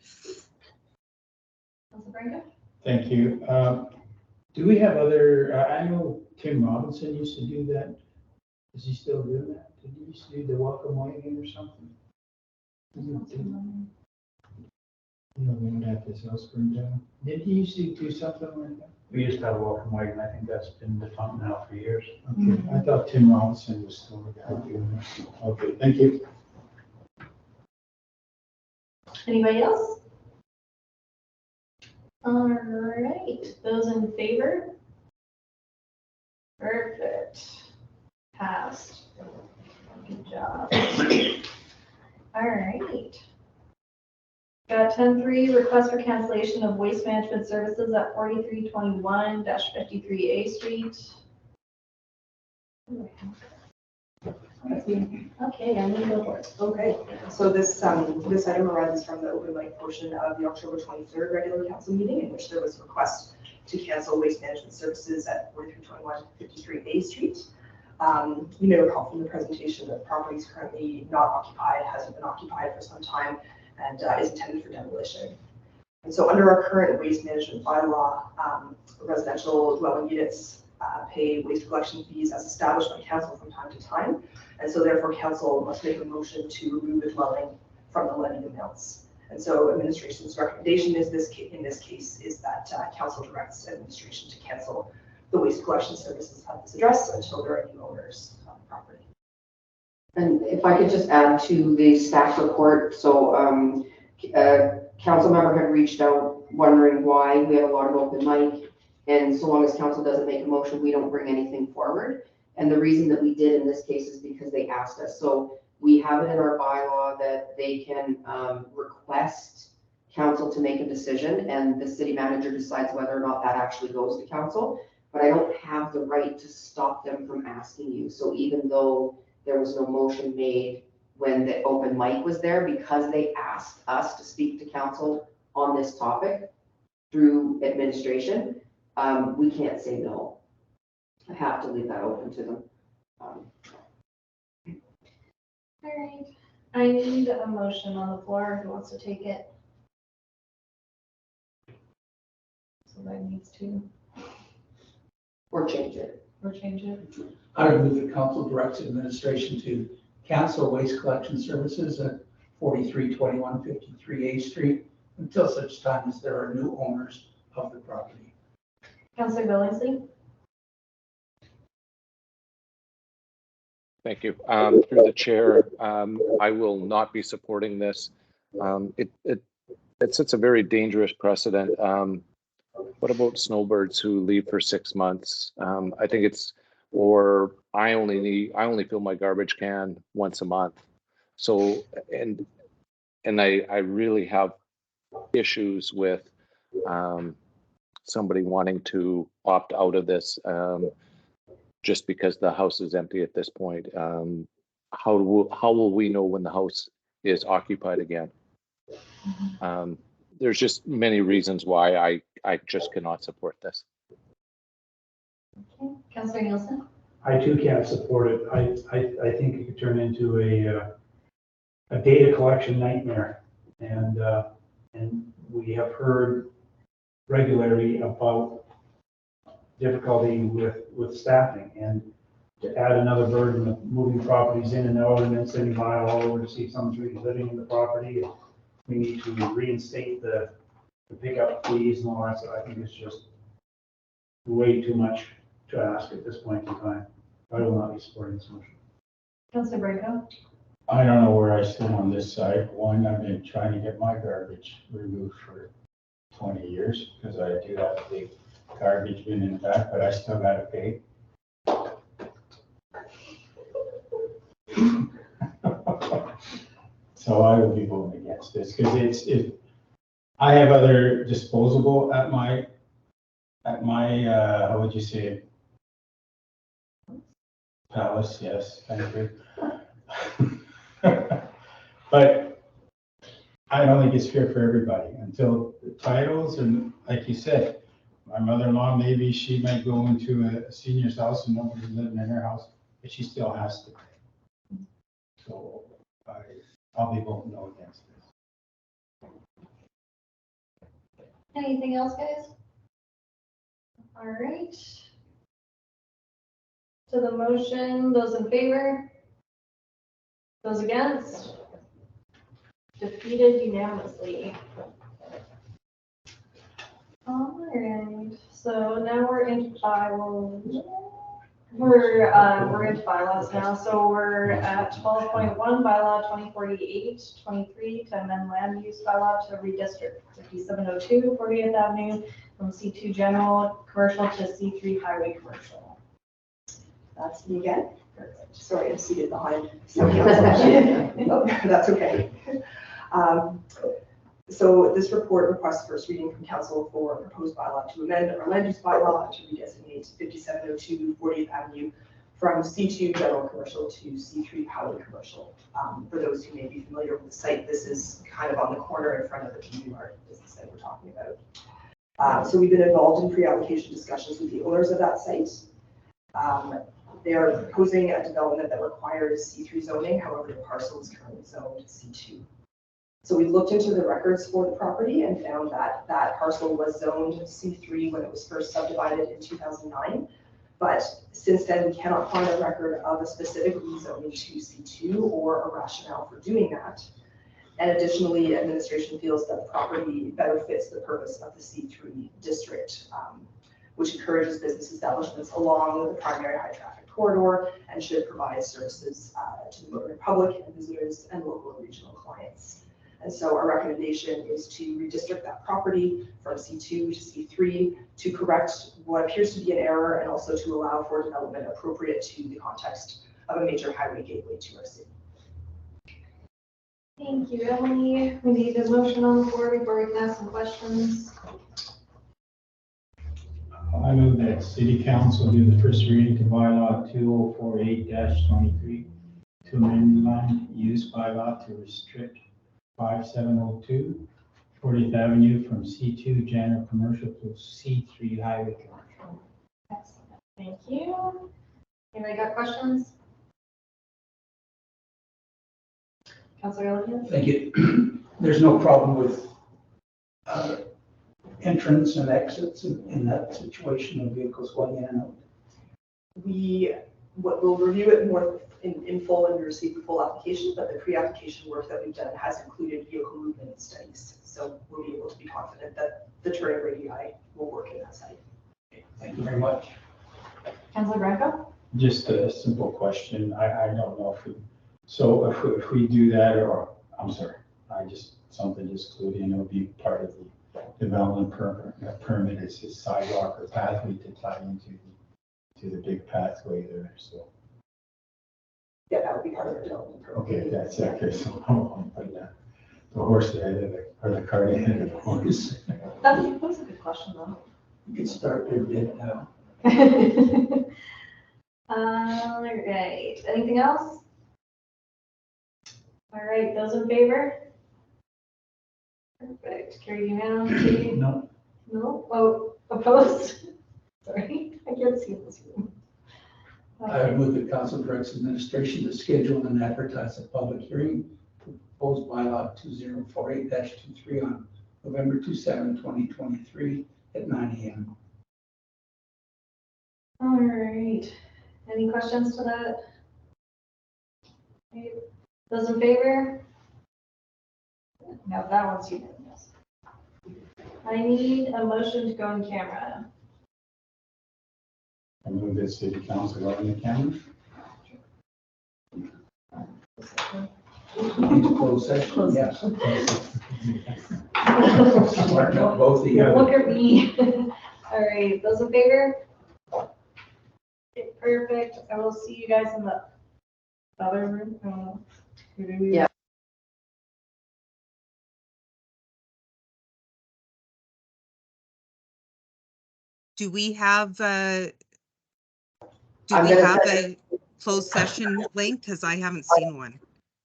Councillor Branco. Thank you. Do we have other, I know Tim Robinson used to do that. Is he still doing that? Did he used to do the welcome wagon or something? We would have this house burned down. Did he used to do something like that? We used to have a welcome wagon. I think that's been defunct now for years. Okay, I thought Tim Robinson was still doing that. Okay, thank you. Anybody else? All right, those in favor? Perfect. Passed. Good job. All right. Got 10-3, request for cancellation of waste management services at 4321-53A Street. Okay, I'm gonna go for it. Okay, so this item arises from the open mic portion of the October 23rd regular council meeting, in which there was a request to cancel waste management services at 4321-53A Street. You may recall from the presentation that the property is currently not occupied, hasn't been occupied for some time, and is intended for demolition. And so under our current waste management bylaw, residential dwelling units pay waste collection fees as established by council from time to time. And so therefore council must make a motion to remove the dwelling from the levied amounts. And so administration's recommendation is in this case is that council directs administration to cancel the waste collection services at this address until there are new owners of the property. And if I could just add to the staff report, so a council member had reached out wondering why we have a lot of open mic, and so long as council doesn't make a motion, we don't bring anything forward. And the reason that we did in this case is because they asked us. So we have it in our bylaw that they can request council to make a decision, and the city manager decides whether or not that actually goes to council. But I don't have the right to stop them from asking you. So even though there was no motion made when the open mic was there, because they asked us to speak to council on this topic through administration, we can't say no. I have to leave that open to them. All right, I need a motion on the floor. Who wants to take it? Somebody needs to, Or change it. or change it. I would move that council directs administration to cancel waste collection services at 4321 53A Street until such time as there are new owners of the property. Councillor Billingsley? Thank you. Through the chair, I will not be supporting this. It sets a very dangerous precedent. What about snowbirds who leave for 6 months? I think it's, or I only fill my garbage can once a month. So, and I really have issues with somebody wanting to opt out of this just because the house is empty at this point. How will we know when the house is occupied again? There's just many reasons why I just cannot support this. Okay, Councillor Nielsen? I too can't support it. I think it could turn into a data collection nightmare. And we have heard regularly about difficulty with staffing, and to add another burden of moving properties in and out and then sending Lyle all over to see if someone's really living in the property. We need to reinstate the pickup fees and all that. So I think it's just way too much to ask at this point in time. I will not be supporting this motion. Councillor Branco? I don't know where I stand on this side. One, I've been trying to get my garbage removed for 20 years because I do have a big garbage bin in the back, but I still gotta pay. So I will be voting against this because I have other disposable at my how would you say it? Palace, yes, thank you. But I don't think it's fair for everybody until the titles, and like you said, my mother-in-law, maybe she might go into a senior's house and nobody's living in her house, but she still has to pay. So I'll be voting no against this. Anything else, guys? All right. To the motion, those in favor? Those against? Defeated unanimously. All right, so now we're into bylaws. We're into bylaws now, so we're at 12.1 bylaw 2048-23 to amend land use bylaw to redistrict 5702 40th Avenue from C2 general commercial to C3 highway commercial. That's me again. Sorry, I'm seated behind. Oh, that's okay. So this report requests first reading from council for proposed bylaw to amend our land use bylaw to redesignate 5702 40th Avenue from C2 general commercial to C3 highway commercial. For those who may be familiar with the site, this is kind of on the corner in front of the Community Mart business that we're talking about. So we've been involved in pre-application discussions with the owners of that site. They are proposing a development that requires C3 zoning, however, the parcel is currently zoned C2. So we looked into the records for the property and found that that parcel was zoned C3 when it was first subdivided in 2009. But since then, we cannot find a record of a specific rezoning to C2 or a rationale for doing that. And additionally, administration feels that the property better fits the purpose of the C3 district, which encourages business establishments along the primary high traffic corridor and should provide services to the motoring public and visitors and local and regional clients. And so our recommendation is to redistrict that property from C2 to C3 to correct what appears to be an error and also to allow for development appropriate to the context of a major highway gateway to our city. Thank you, Emily. We need a motion on the floor before we can ask some questions. I move that city council do the first reading to bylaw 2048-23 to amend land use bylaw to restrict 5702 40th Avenue from C2 general commercial to C3 highway commercial. Excellent. Thank you. Anybody got questions? Councilor Elliott? Thank you. There's no problem with entrance and exits in that situation of vehicles going in and out. We'll review it more in full and receive the full application, but the pre-application work that we've done has included vehicle movement studies. So we'll be able to be confident that the turning radii will work in that site. Thank you very much. Councilor Branco? Just a simple question. I don't know if we do that, or, I'm sorry, something just clued in, it'll be part of the development permit is his sidewalk or pathway to tie to the big pathway there, so. Yeah, that would be part of the development program. Okay, that's it, okay, so I'm putting the horse ahead of the cart ahead of the horse. That's a good question though. You can start your bid now. All right, anything else? All right, those in favor? Perfect, carried unanimously. No. No, oh, opposed? Sorry, I can't see in this room. I move that council directs administration to schedule and advertise a public hearing for proposed bylaw 2048-23 on November 27, 2023 at 9 a.m. All right, any questions to that? Okay. Those in favor? No, that one's unanimous. I need a motion to go in camera. I move that city council go in the camera. Into closed session, Closed yes. session. Smarten up both of you. Look at me. All right, those in favor? Okay, perfect. I will see you guys in the other room. Yeah. Do we have I'm gonna a closed session link? Because I haven't seen one.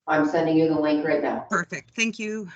I'm sending you the link right now. Perfect. Thank you.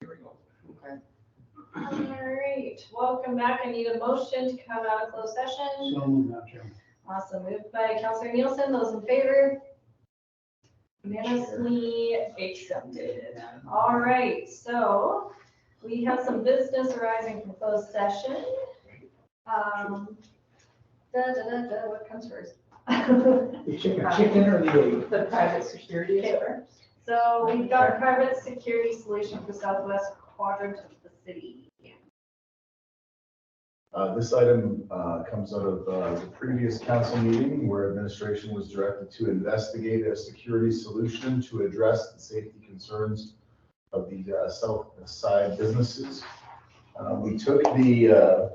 Okay. All right, welcome back. I need a motion to come out of closed session. So moved, Madam Chairman. Awesome, moved by Councillor Nielsen, those in favor? Unanimously accepted. All right, so we have some business arising from closed session. What comes first? The chicken or the egg? The private security is first. So we've got a private security solution for southwest quadrant of the city. This item comes out of the previous council meeting where administration was directed to investigate a security solution to address the safety concerns of the south side businesses. We took the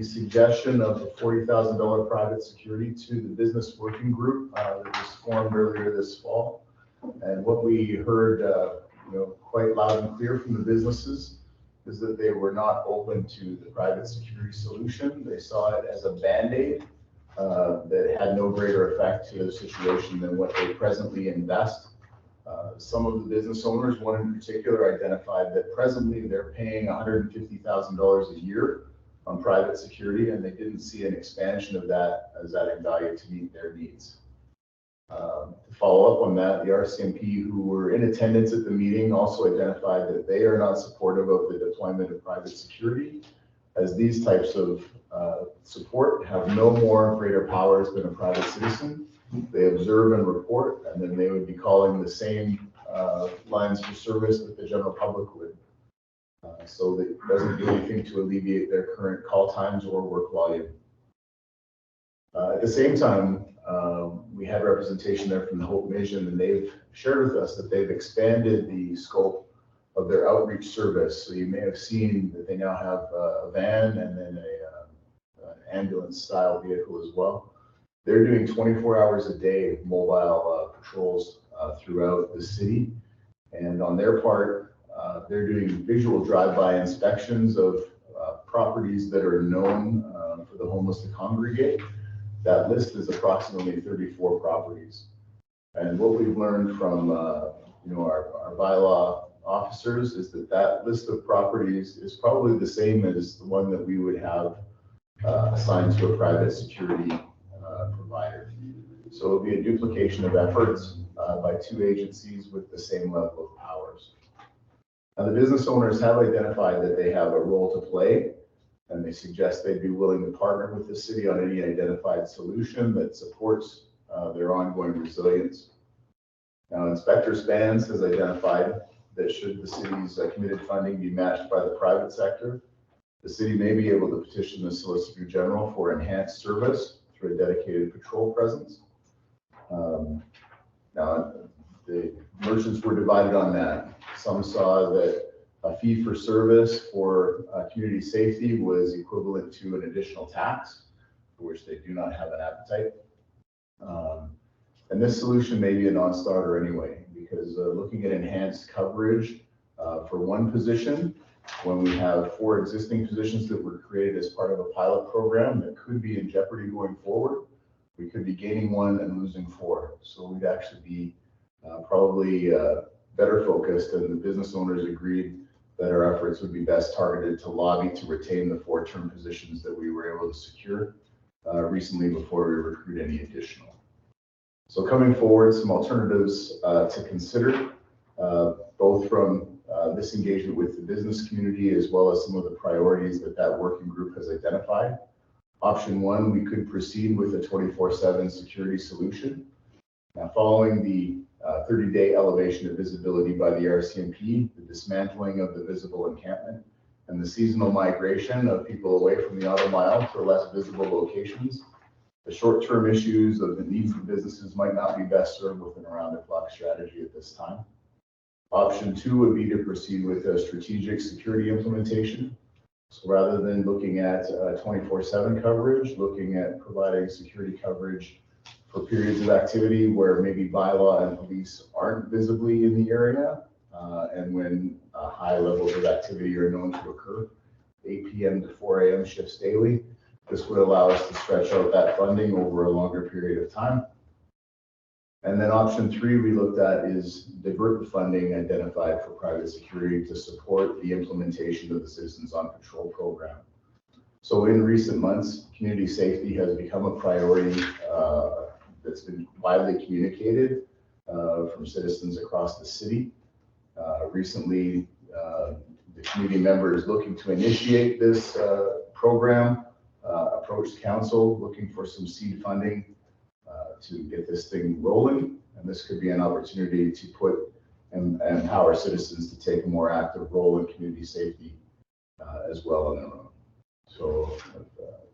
suggestion of the $40,000 private security to the business working group that was formed earlier this fall. And what we heard, quite loud and clear from the businesses is that they were not open to the private security solution. They saw it as a Band-Aid that had no greater effect to the situation than what they presently invest. Some of the business owners, one in particular, identified that presently they're paying $150,000 a year on private security, and they didn't see an expansion of that as adding value to meet their needs. To follow up on that, the RCMP who were in attendance at the meeting also identified that they are not supportive of the deployment of private security, as these types of support have no more greater powers than a private citizen. They observe and report, and then they would be calling the same lines for service that the general public would. So that doesn't do anything to alleviate their current call times or work volume. At the same time, we had representation there from the Hope Mission, and they've shared with us that they've expanded the scope of their outreach service. So you may have seen that they now have a van and then an ambulance style vehicle as well. They're doing 24 hours a day mobile patrols throughout the city. And on their part, they're doing visual drive-by inspections of properties that are known for the homeless to congregate. That list is approximately 34 properties. And what we've learned from our bylaw officers is that list of properties is probably the same as the one that we would have assigned to a private security provider. So it'll be a duplication of efforts by two agencies with the same level of powers. Now, the business owners have identified that they have a role to play, and they suggest they'd be willing to partner with the city on any identified solution that supports their ongoing resilience. Now, Inspector Spans has identified that should the city's committed funding be matched by the private sector, the city may be able to petition the Solicitor General for enhanced service through a dedicated patrol presence. Now, the merchants were divided on that. Some saw that a fee for service for community safety was equivalent to an additional tax, for which they do not have an appetite. And this solution may be a non-starter anyway, because looking at enhanced coverage for one position, when we have 4 existing positions that were created as part of a pilot program that could be in jeopardy going forward, we could be gaining 1 and losing 4. So we'd actually be probably better focused, and the business owners agreed that our efforts would be best targeted to lobby to retain the 4 term positions that we were able to secure recently before we recruit any additional. So coming forward, some alternatives to consider, both from this engagement with the business community as well as some of the priorities that working group has identified. Option 1, we could proceed with a 24/7 security solution. Now, following the 30-day elevation of visibility by the RCMP, the dismantling of the visible encampment, and the seasonal migration of people away from the auto mile to less visible locations, the short-term issues of the needs of businesses might not be best served with an around-the-clock strategy at this time. Option 2 would be to proceed with a strategic security implementation. So rather than looking at 24/7 coverage, looking at providing security coverage for periods of activity where maybe bylaw and police aren't visibly in the area, and when high levels of activity are known to occur, 8 p.m. to 4 a.m. shifts daily. This would allow us to stretch out that funding over a longer period of time. And then option 3 we looked at is divert the funding identified for private security to support the implementation of the Citizens on Patrol program. So in recent months, community safety has become a priority that's been widely communicated from citizens across the city. Recently, the community member is looking to initiate this program, approached council looking for some seed funding to get this thing rolling. And this could be an opportunity to put and empower citizens to take a more active role in community safety as well on their own. So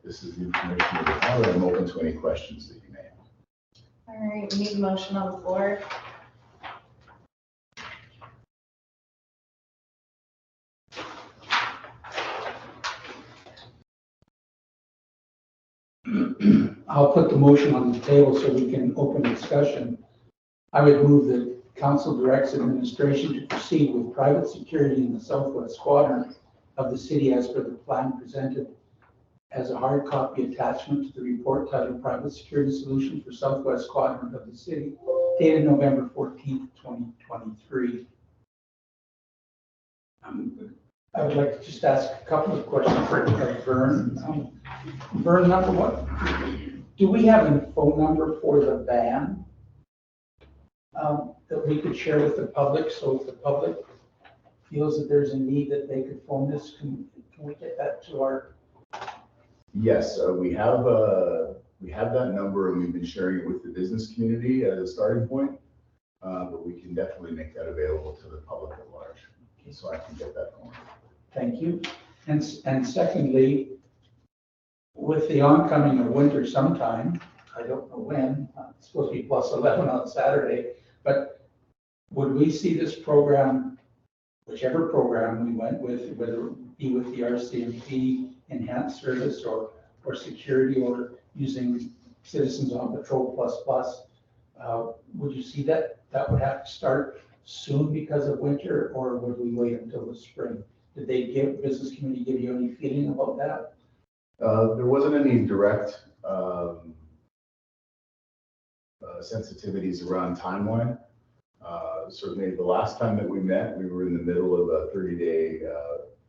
this is the information that we have, and I'm open to any questions that you may have. All right, we need a motion on the floor. I'll put the motion on the table so we can open discussion. I would move that council directs administration to proceed with private security in the southwest quadrant of the city as per the plan presented as a hard copy attachment to the report titled Private Security Solution for Southwest Quadrant of the City, dated November 14th, 2023. I would like to just ask a couple of questions for Vern. Vern, number one, do we have a phone number for the van that we could share with the public? So if the public feels that there's a need that they could phone this, can we get that to our? Yes, we have that number, and we've been sharing it with the business community as a starting point. But we can definitely make that available to the public at large. So I can get that going. Thank you. And secondly, with the oncoming of winter sometime, I don't know when, it's supposed to be +11 on Saturday, but would we see this program, whichever program we went with, whether it be with the RCMP enhanced service or security or using Citizens on Patrol plus, would you see that would have to start soon because of winter, or would we wait until the spring? Did they give business community give you any feeling about that? There wasn't any direct sensitivities around timeline. Certainly the last time that we met, we were in the middle of a 30-day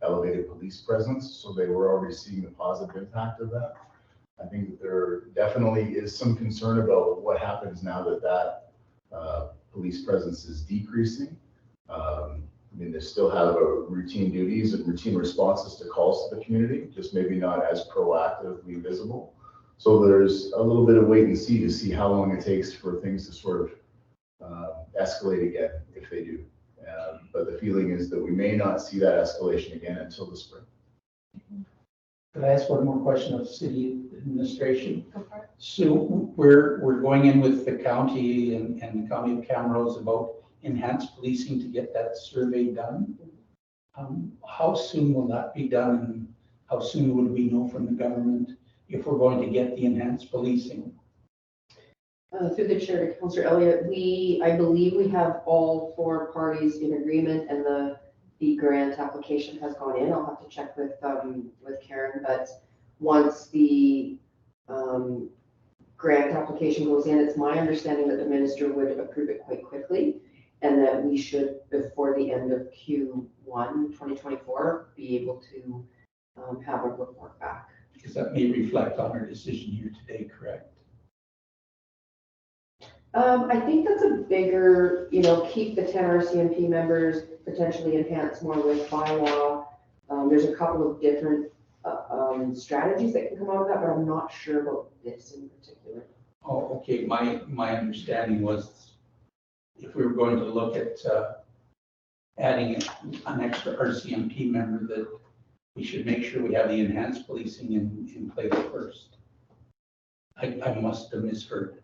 elevated police presence, so they were already seeing the positive impact of that. I think that there definitely is some concern about what happens now that police presence is decreasing. I mean, they still have routine duties and routine responses to calls to the community, just maybe not as proactively visible. So there's a little bit of wait and see how long it takes for things to sort of escalate again, if they do. But the feeling is that we may not see that escalation again until the spring. Could I ask one more question of city administration? Go for it. So we're going in with the county and the county of Camrose about enhanced policing to get that survey done. How soon will that be done, and how soon would we know from the government if we're going to get the enhanced policing? Through the chair to Councillor Elliott, I believe we have all 4 parties in agreement, and the grant application has gone in. I'll have to check with Karen, but once the grant application goes in, it's my understanding that the minister would approve it quite quickly, and that we should, before the end of Q1 2024, be able to have a report back. Because that may reflect on our decision here today, correct? I think that's a bigger, keep the 10 RCMP members, potentially enhance more with bylaw. There's a couple of different strategies that can come out of that, but I'm not sure about this in particular. Oh, okay. My understanding was if we were going to look at adding an extra RCMP member, that we should make sure we have the enhanced policing in place first. I must have misheard.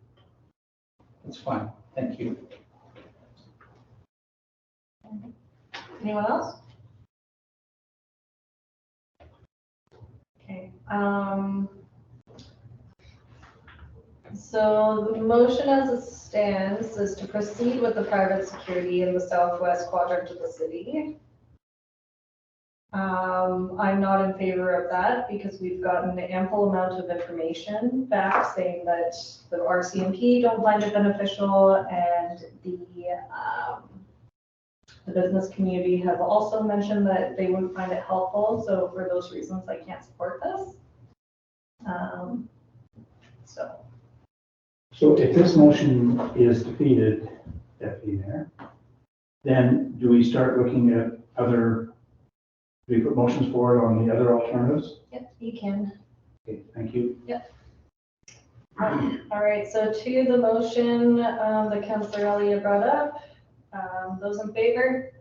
That's fine. Thank you. Anyone else? Okay. So the motion as it stands is to proceed with the private security in the southwest quadrant of the city. I'm not in favor of that because we've gotten an ample amount of information back saying that the RCMP don't find it beneficial and the business community have also mentioned that they wouldn't find it helpful. So for those reasons, I can't support this. So if this motion is defeated, Deputy Mayor, then do we start looking at other, do we put motions forward on the other alternatives? Yep, you can. Okay, thank you. All right, so to the motion that Councillor Elliott brought up, those in favor?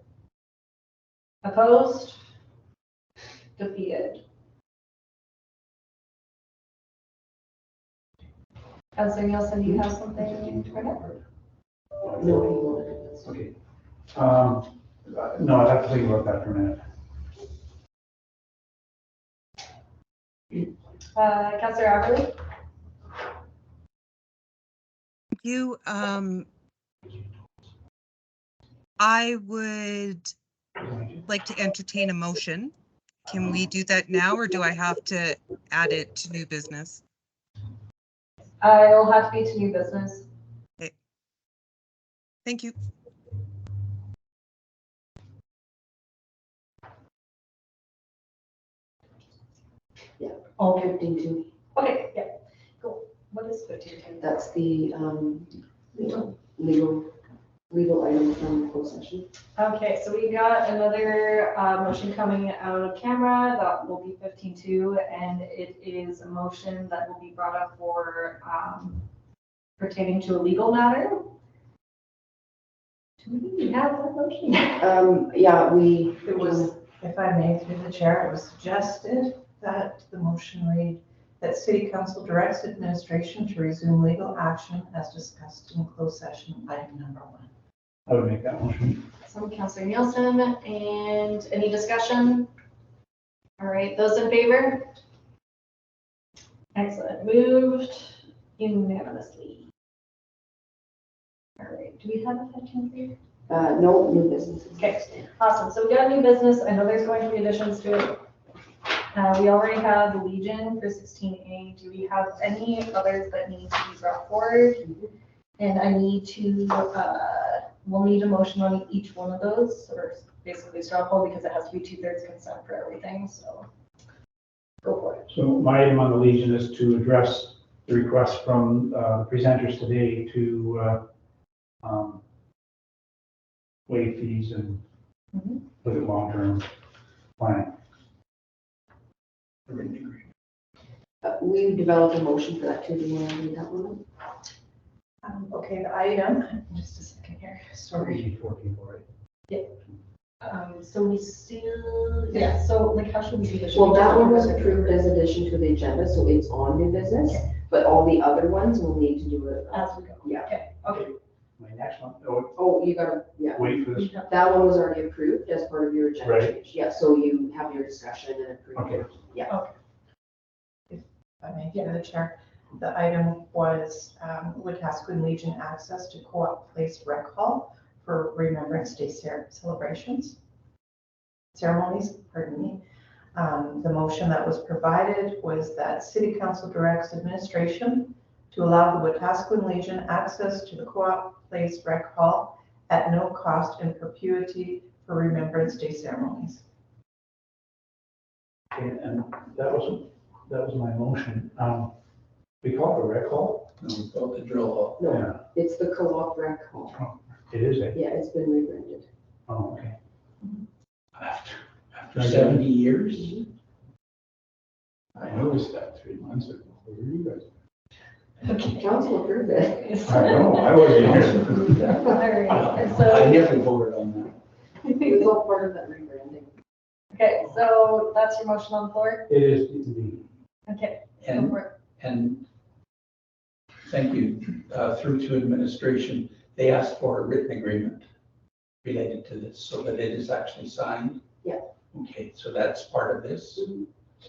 Opposed? Defeated. Councillor Nielsen, do you have something to bring up? No, he won't. Okay. No, I'd have to think about that for a minute. Councillor Ackerley? Thank you. I would like to entertain a motion. Can we do that now, or do I have to add it to new business? It'll have to be to new business. Thank you. All 15-2. Okay, yeah, cool. What is 15? That's the legal item from closed session. Okay, so we got another motion coming out of camera that will be 15-2, and it is a motion that will be brought up for pertaining to a legal matter. Do we have that motion? Yeah, It was, if I may, through the chair, it was suggested that the motion read that City Council directs administration to resume legal action as discussed in closed session, item number 1. I would make that motion. So Councillor Nielsen, and any discussion? All right, those in favor? Excellent, moved unanimously. All right, do we have a 15-3? No new business. Okay, awesome. So we got new business. I know there's going to be additions to it. We already have the Legion for 16A. Do we have any others that need to be brought forward? And I need to, we'll need a motion on each one of those, or basically straw poll, because it has to be 2/3 consent for everything, so go for it. So my item on the Legion is to address the request from the presenters today to waive fees and look at long-term planning. We developed a motion for that too. Do you want to read that one? Okay, the item, just a second here, sorry. 4 people, right? So we still, yeah, so like how should we do this? Well, that one was approved as addition to the agenda, so it's on new business, but all the other ones will need to do it. As we go. Yeah. Okay. My next one, Oh, you gotta, yeah. wait for this. That one was already approved as part of your agenda Right. change. Yeah, so you have your discussion and approve. Okay. Yeah. If I may, through the chair, the item was Wetaskiwin Legion access to Co-op Place Rec Hall for Remembrance Day ceremonies, pardon me. The motion that was provided was that City Council directs administration to allow the Wetaskiwin Legion access to the Co-op Place Rec Hall at no cost in perpetuity for Remembrance Day ceremonies. Okay, and that was my motion. We call it a rec hall? No, we call it the drill hall. No, Yeah, it's the co-op rec hall. it is a, Yeah, it's been rebranded. oh, okay. After 70 years? I noticed that 3 months ago. Where were you guys? Council approved it. I know, I wasn't here. All right, I so, definitely voted on that. It was all part of that rebranding. okay, so that's your motion on the floor? It is indeed. Okay, go And, for it. and thank you, through to administration, they asked for a written agreement related to this, so that it is actually signed? Yeah. Okay, so that's part of this?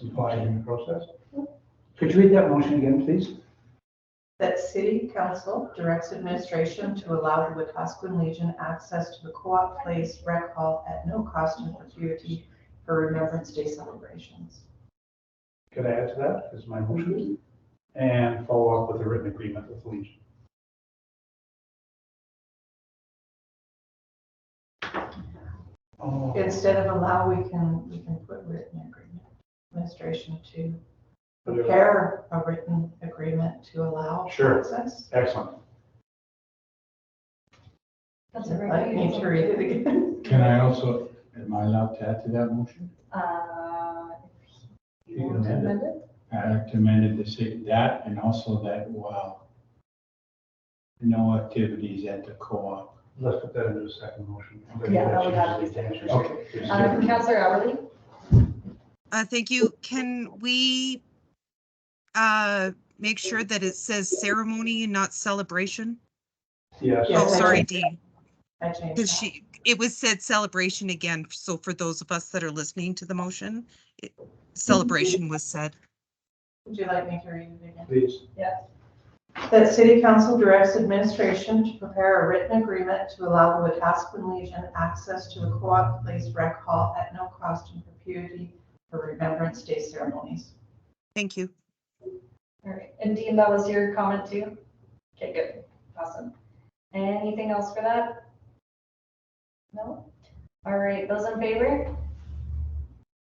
Implied in the process. Could you read that motion again, please? That City Council directs administration to allow the Wetaskiwin Legion access to the Co-op Place Rec Hall at no cost in perpetuity for Remembrance Day celebrations. Could I add to that as my motion? And follow up with a written agreement with Legion. Oh, Instead of allow, we can put written agreement. Administration to prepare a written agreement to allow Sure. access. excellent. That's I'd like me to read it again. Can I also, am I allowed to add to that motion? If you want to amend it? I'd like to amend it to say that and also that, wow, no activities at the co-op. Let's put that into a second motion. Yeah, that would have to be second. Okay. Councillor Hourly? Thank you. Can we make sure that it says ceremony and not celebration? Yes. Yes, Oh, I sorry, changed Dean. I changed Because that. it was said celebration again. So for those of us that are listening to the motion, celebration was said. Would you like me to read it again? Please. That City Council directs administration to prepare a written agreement to allow the Wetaskiwin Legion access to the Co-op Place Rec Hall at no cost in perpetuity for Remembrance Day ceremonies. Thank you. All right, and Dean, that was your comment too? Okay, good, awesome. Anything else for that? No? All right, those in favor?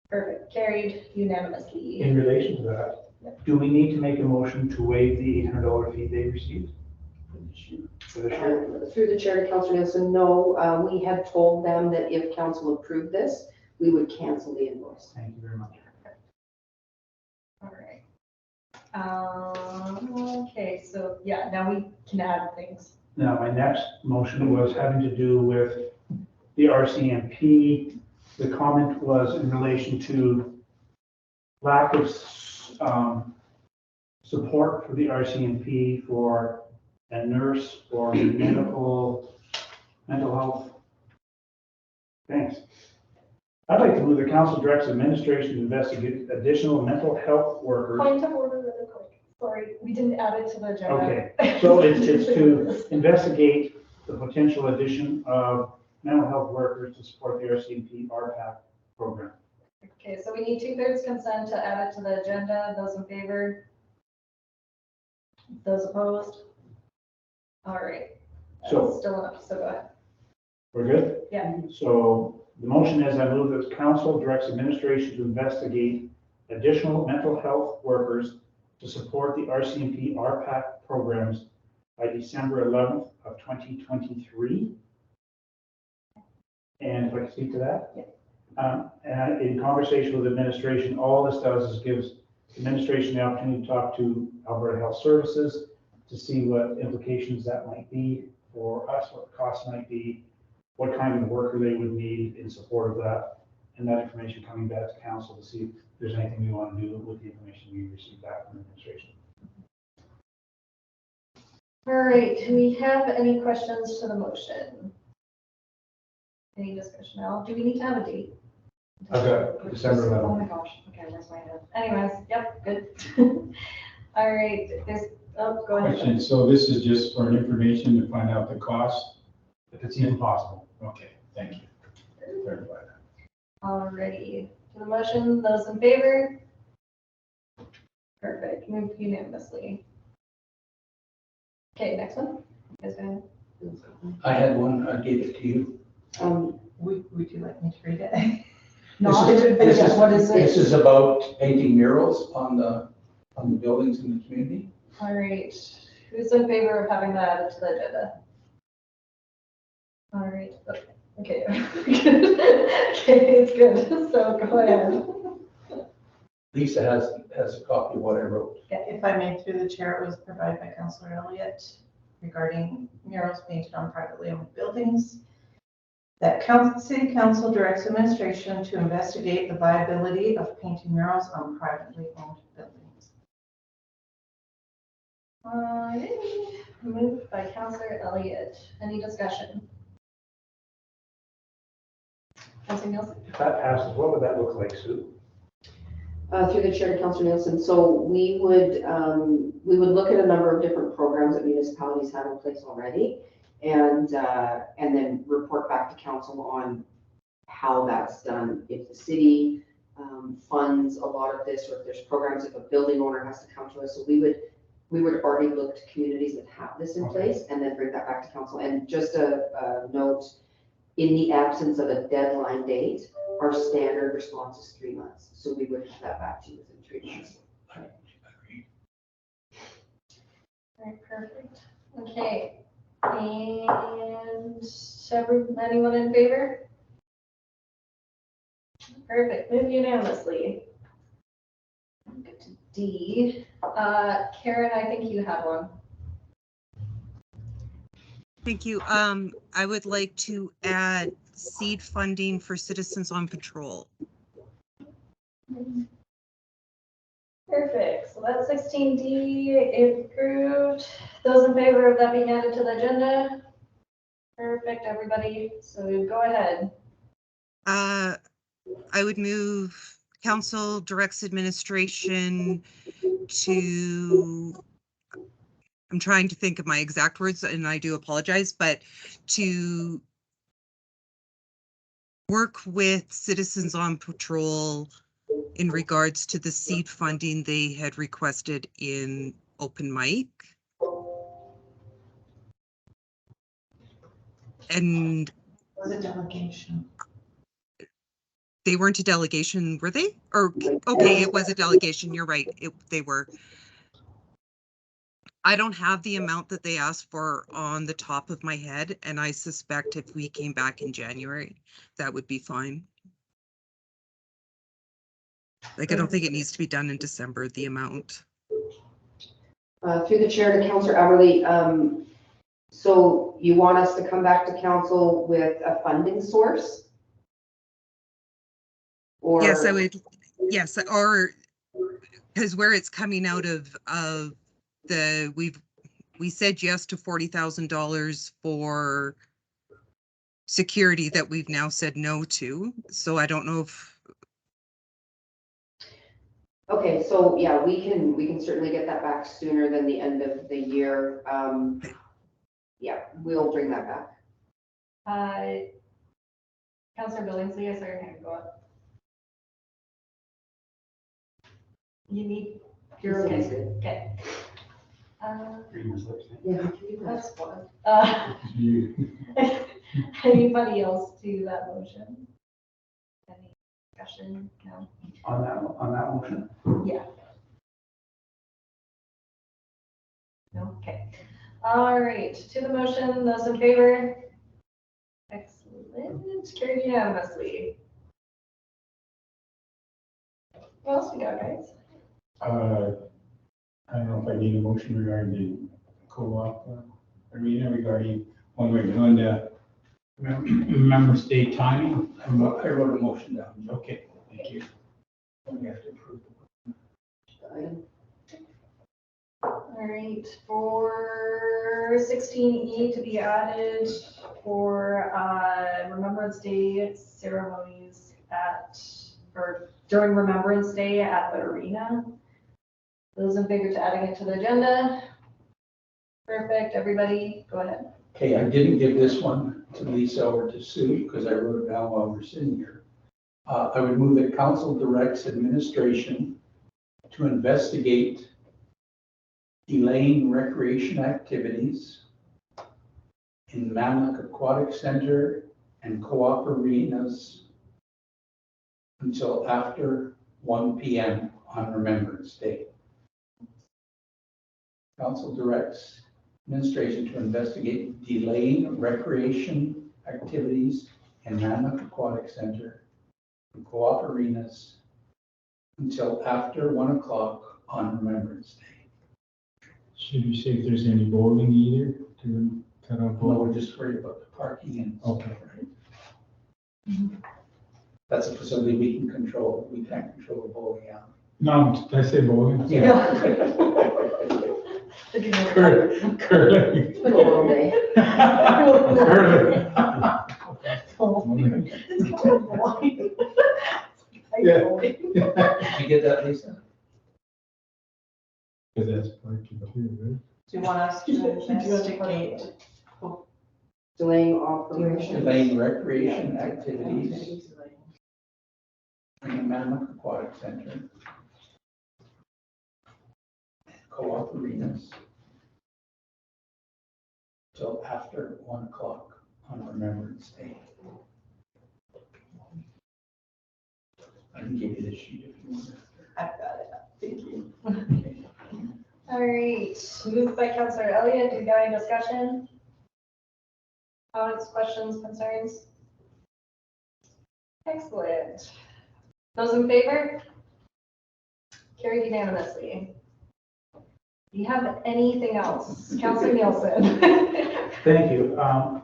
Perfect, carried unanimously. In relation to that, do we need to make a motion to waive the $800 fee they received? For this year? Through the chair to Councillor Nielsen, no, we had told them that if council approved this, we would cancel the invoice. Thank you very much. All right. Okay, so yeah, now we can add things. Now, my next motion was having to do with the RCMP. The comment was in relation to lack of support for the RCMP for a nurse or mental health. Thanks. I'd like to move the council directs administration to investigate additional mental health workers. Point of order really quick. Sorry, we didn't add it to the agenda. Okay, so it's to investigate the potential addition of mental health workers to support the RCMP RPAC program. Okay, so we need 2/3 consent to add it to the agenda. Those in favor? Those opposed? All right. So- Still enough, so go ahead. We're good? Yeah. So the motion is I move that council directs administration to investigate additional mental health workers to support the RCMP RPAC programs by December 11th of 2023. And if I can speak to that? And in conversation with administration, all this does is gives administration the opportunity to talk to Alberta Health Services to see what implications that might be for us, what the costs might be, what kind of worker they would need in support of that, and that information coming back to council to see if there's anything we want to do with the information we received back from administration. All right, do we have any questions to the motion? Any discussion now? Do we need to have a date? I've got December 11th. Oh my gosh, okay, where's my head? Anyways, yep, good. All right, go ahead. Question, so this is just for information to find out the cost? If it's even possible. Okay, thank you. Clarify that. Alrighty, to the motion, those in favor? Perfect, moved unanimously. Okay, next one. You guys go ahead. I had one, I gave it to you. Would you like me to read it? No, What is This it? is about painting murals on the buildings in the community. All right, who's in favor of having that added to the agenda? All right, okay. Okay, it's good, so go ahead. Lisa has a copy of what I wrote. If I may, through the chair, it was provided by Councillor Elliott regarding murals painted on privately owned buildings. That City Council directs administration to investigate the viability of painting murals on privately owned buildings. Moved by Councillor Elliott. Any discussion? Councillor Nielsen? If that passes, what would that look like, Sue? Through the chair to Councillor Nielsen, so we would look at a number of different programs that municipalities have in place already, and then report back to council on how that's done. If the city funds a lot of this, or if there's programs, if a building owner has to come to us, so we would already look to communities that have this in place and then bring that back to council. And just a note, in the absence of a deadline date, our standard response is 3 months. So we would have that back to you within 3 months. All right, perfect. Okay, and anyone in favor? Perfect, move unanimously. Get to D. Karen, I think you had one. Thank you. I would like to add seed funding for Citizens on Patrol. Perfect, so that's 16D approved. Those in favor of that being added to the agenda? Perfect, everybody, so go ahead. I would move council directs administration to, I'm trying to think of my exact words and I do apologize, but to work with Citizens on Patrol in regards to the seed funding they had requested in open mic. And Was a delegation. they weren't a delegation, were they? Or, okay, it was a delegation, you're right, they were. I don't have the amount that they asked for on the top of my head, and I suspect if we came back in January, that would be fine. Like, I don't think it needs to be done in December, the amount. Through the chair to Councillor Everly, so you want us to come back to council with a funding source? Or? Yes, I would, yes, or, because where it's coming out of the, we said yes to $40,000 for security that we've now said no to, so I don't know if. Okay, so yeah, we can certainly get that back sooner than the end of the year. Yeah, we'll bring that back. Councillor Billingsley, I saw your hand go up. You need, you're okay. Okay. Yeah. That's fun. Anybody else to that motion? Any discussion? No. On that motion? Yeah. No, okay. All right, to the motion, those in favor? Excellent, carried unanimously. What else we got, guys? I don't know if I need a motion regarding the co-op arena regarding when we're doing the member state timing. I wrote a motion down. Okay, thank you. We have to approve. All right, for 16E to be added for Remembrance Day ceremonies during Remembrance Day at the arena. Those in favor to adding it to the agenda? Perfect, everybody, go ahead. Okay, I didn't give this one to Lisa or to Sue because I wrote it down while we're sitting here. I would move that council directs administration to investigate delaying recreation activities in Mammoth Aquatic Center and co-op arenas until after 1 p.m. on Remembrance Day. Council directs administration to investigate delaying recreation activities in Mammoth Aquatic Center and co-op arenas until after 1 o'clock on Remembrance Day. Should we say if there's any bowling either to cut off? No, we're just worried about the parking and stuff, Okay. right? That's a facility we can control. We can't control the bowling alley. No, did I say bowling? Yeah. Curling. It's been a long day. Did you get that, Lisa? Because that's parking too, right? Do you want us to investigate? Delaying operations. delaying recreation activities in Mammoth Aquatic Center, co-op arenas, till after 1 o'clock on Remembrance Day. I can give you the sheet if you want. I've got it. Thank you. Okay. All right, moved by Councillor Elliott. Do you got any discussion? Comments, questions, concerns? Excellent. Those in favor? Carried unanimously. Do you have anything else? Councillor Nielsen. Thank you. I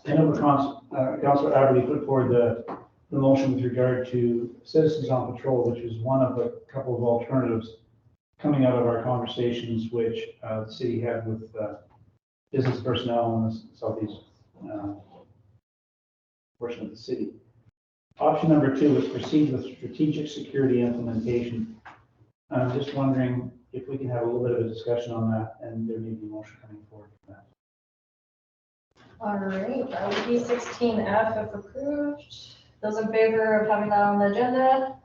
know Councillor Aberly put forward the motion with regard to Citizens on Patrol, which is one of a couple of alternatives coming out of our conversations which the city had with business personnel in the southeast portion of the city. Option number 2 is proceed with strategic security implementation. I'm just wondering if we can have a little bit of a discussion on that, and there may be a motion coming forward from that. All right, that would be 16F if approved. Those in favor of having that on the agenda?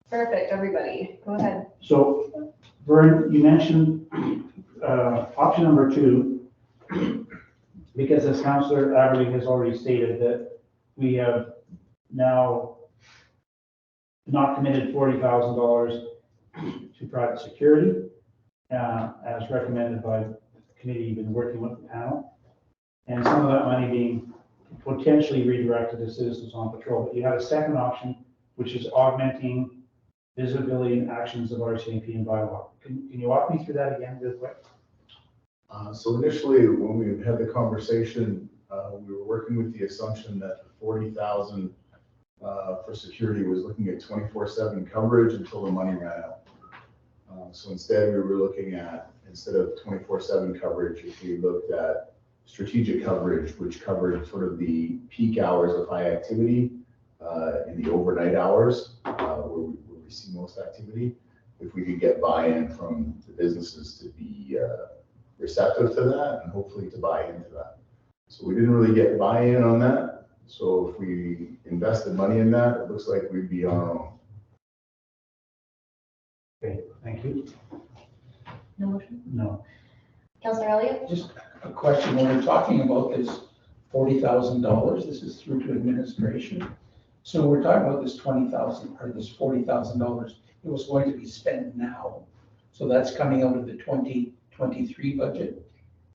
Perfect, everybody, go ahead. So, Vern, you mentioned option number 2, because as Councillor Aberly has already stated that we have now not committed $40,000 to private security, as recommended by the committee you've been working with the panel, and some of that money being potentially redirected to Citizens on Patrol. But you have a second option, which is augmenting visibility and actions of RCMP and bylaw. Can you walk me through that again real quick? So initially, when we had the conversation, we were working with the assumption that the 40,000 for security was looking at 24/7 coverage until the money ran out. So instead, we were looking at, instead of 24/7 coverage, if we looked at strategic coverage, which covered sort of the peak hours of high activity in the overnight hours where we see most activity. If we could get buy-in from the businesses to be receptive to that and hopefully to buy into that. So we didn't really get buy-in on that. So if we invested money in that, it looks like we'd be on our own. Okay, thank you. No motion? No. Councillor Elliott? Just a question, when we're talking about this $40,000, this is through to administration. So we're talking about this $20,000 or this $40,000, it was going to be spent now. So that's coming out of the 2023 budget.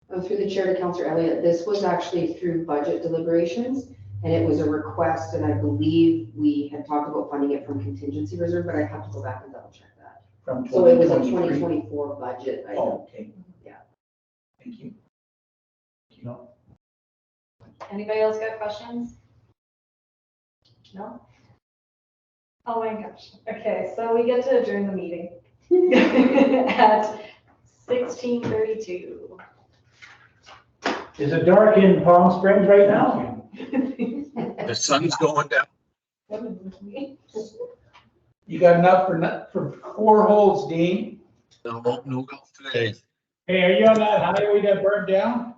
Through the chair to Councillor Elliott, this was actually through budget deliberations, and it was a request, and I believe we had talked about funding it from contingency reserve, but I have to go back and double check that. From So it was a 2023. 2024 budget item. Oh, okay. Yeah. Thank you. No. Anybody else got questions? No? Oh my gosh. Okay, so we get to adjourn the meeting at 16:32. Is it dark in Palm Springs right now? The sun's going down. You got enough for 4 holes, Dean? No golf today. Hey, are you on that highway that burned down?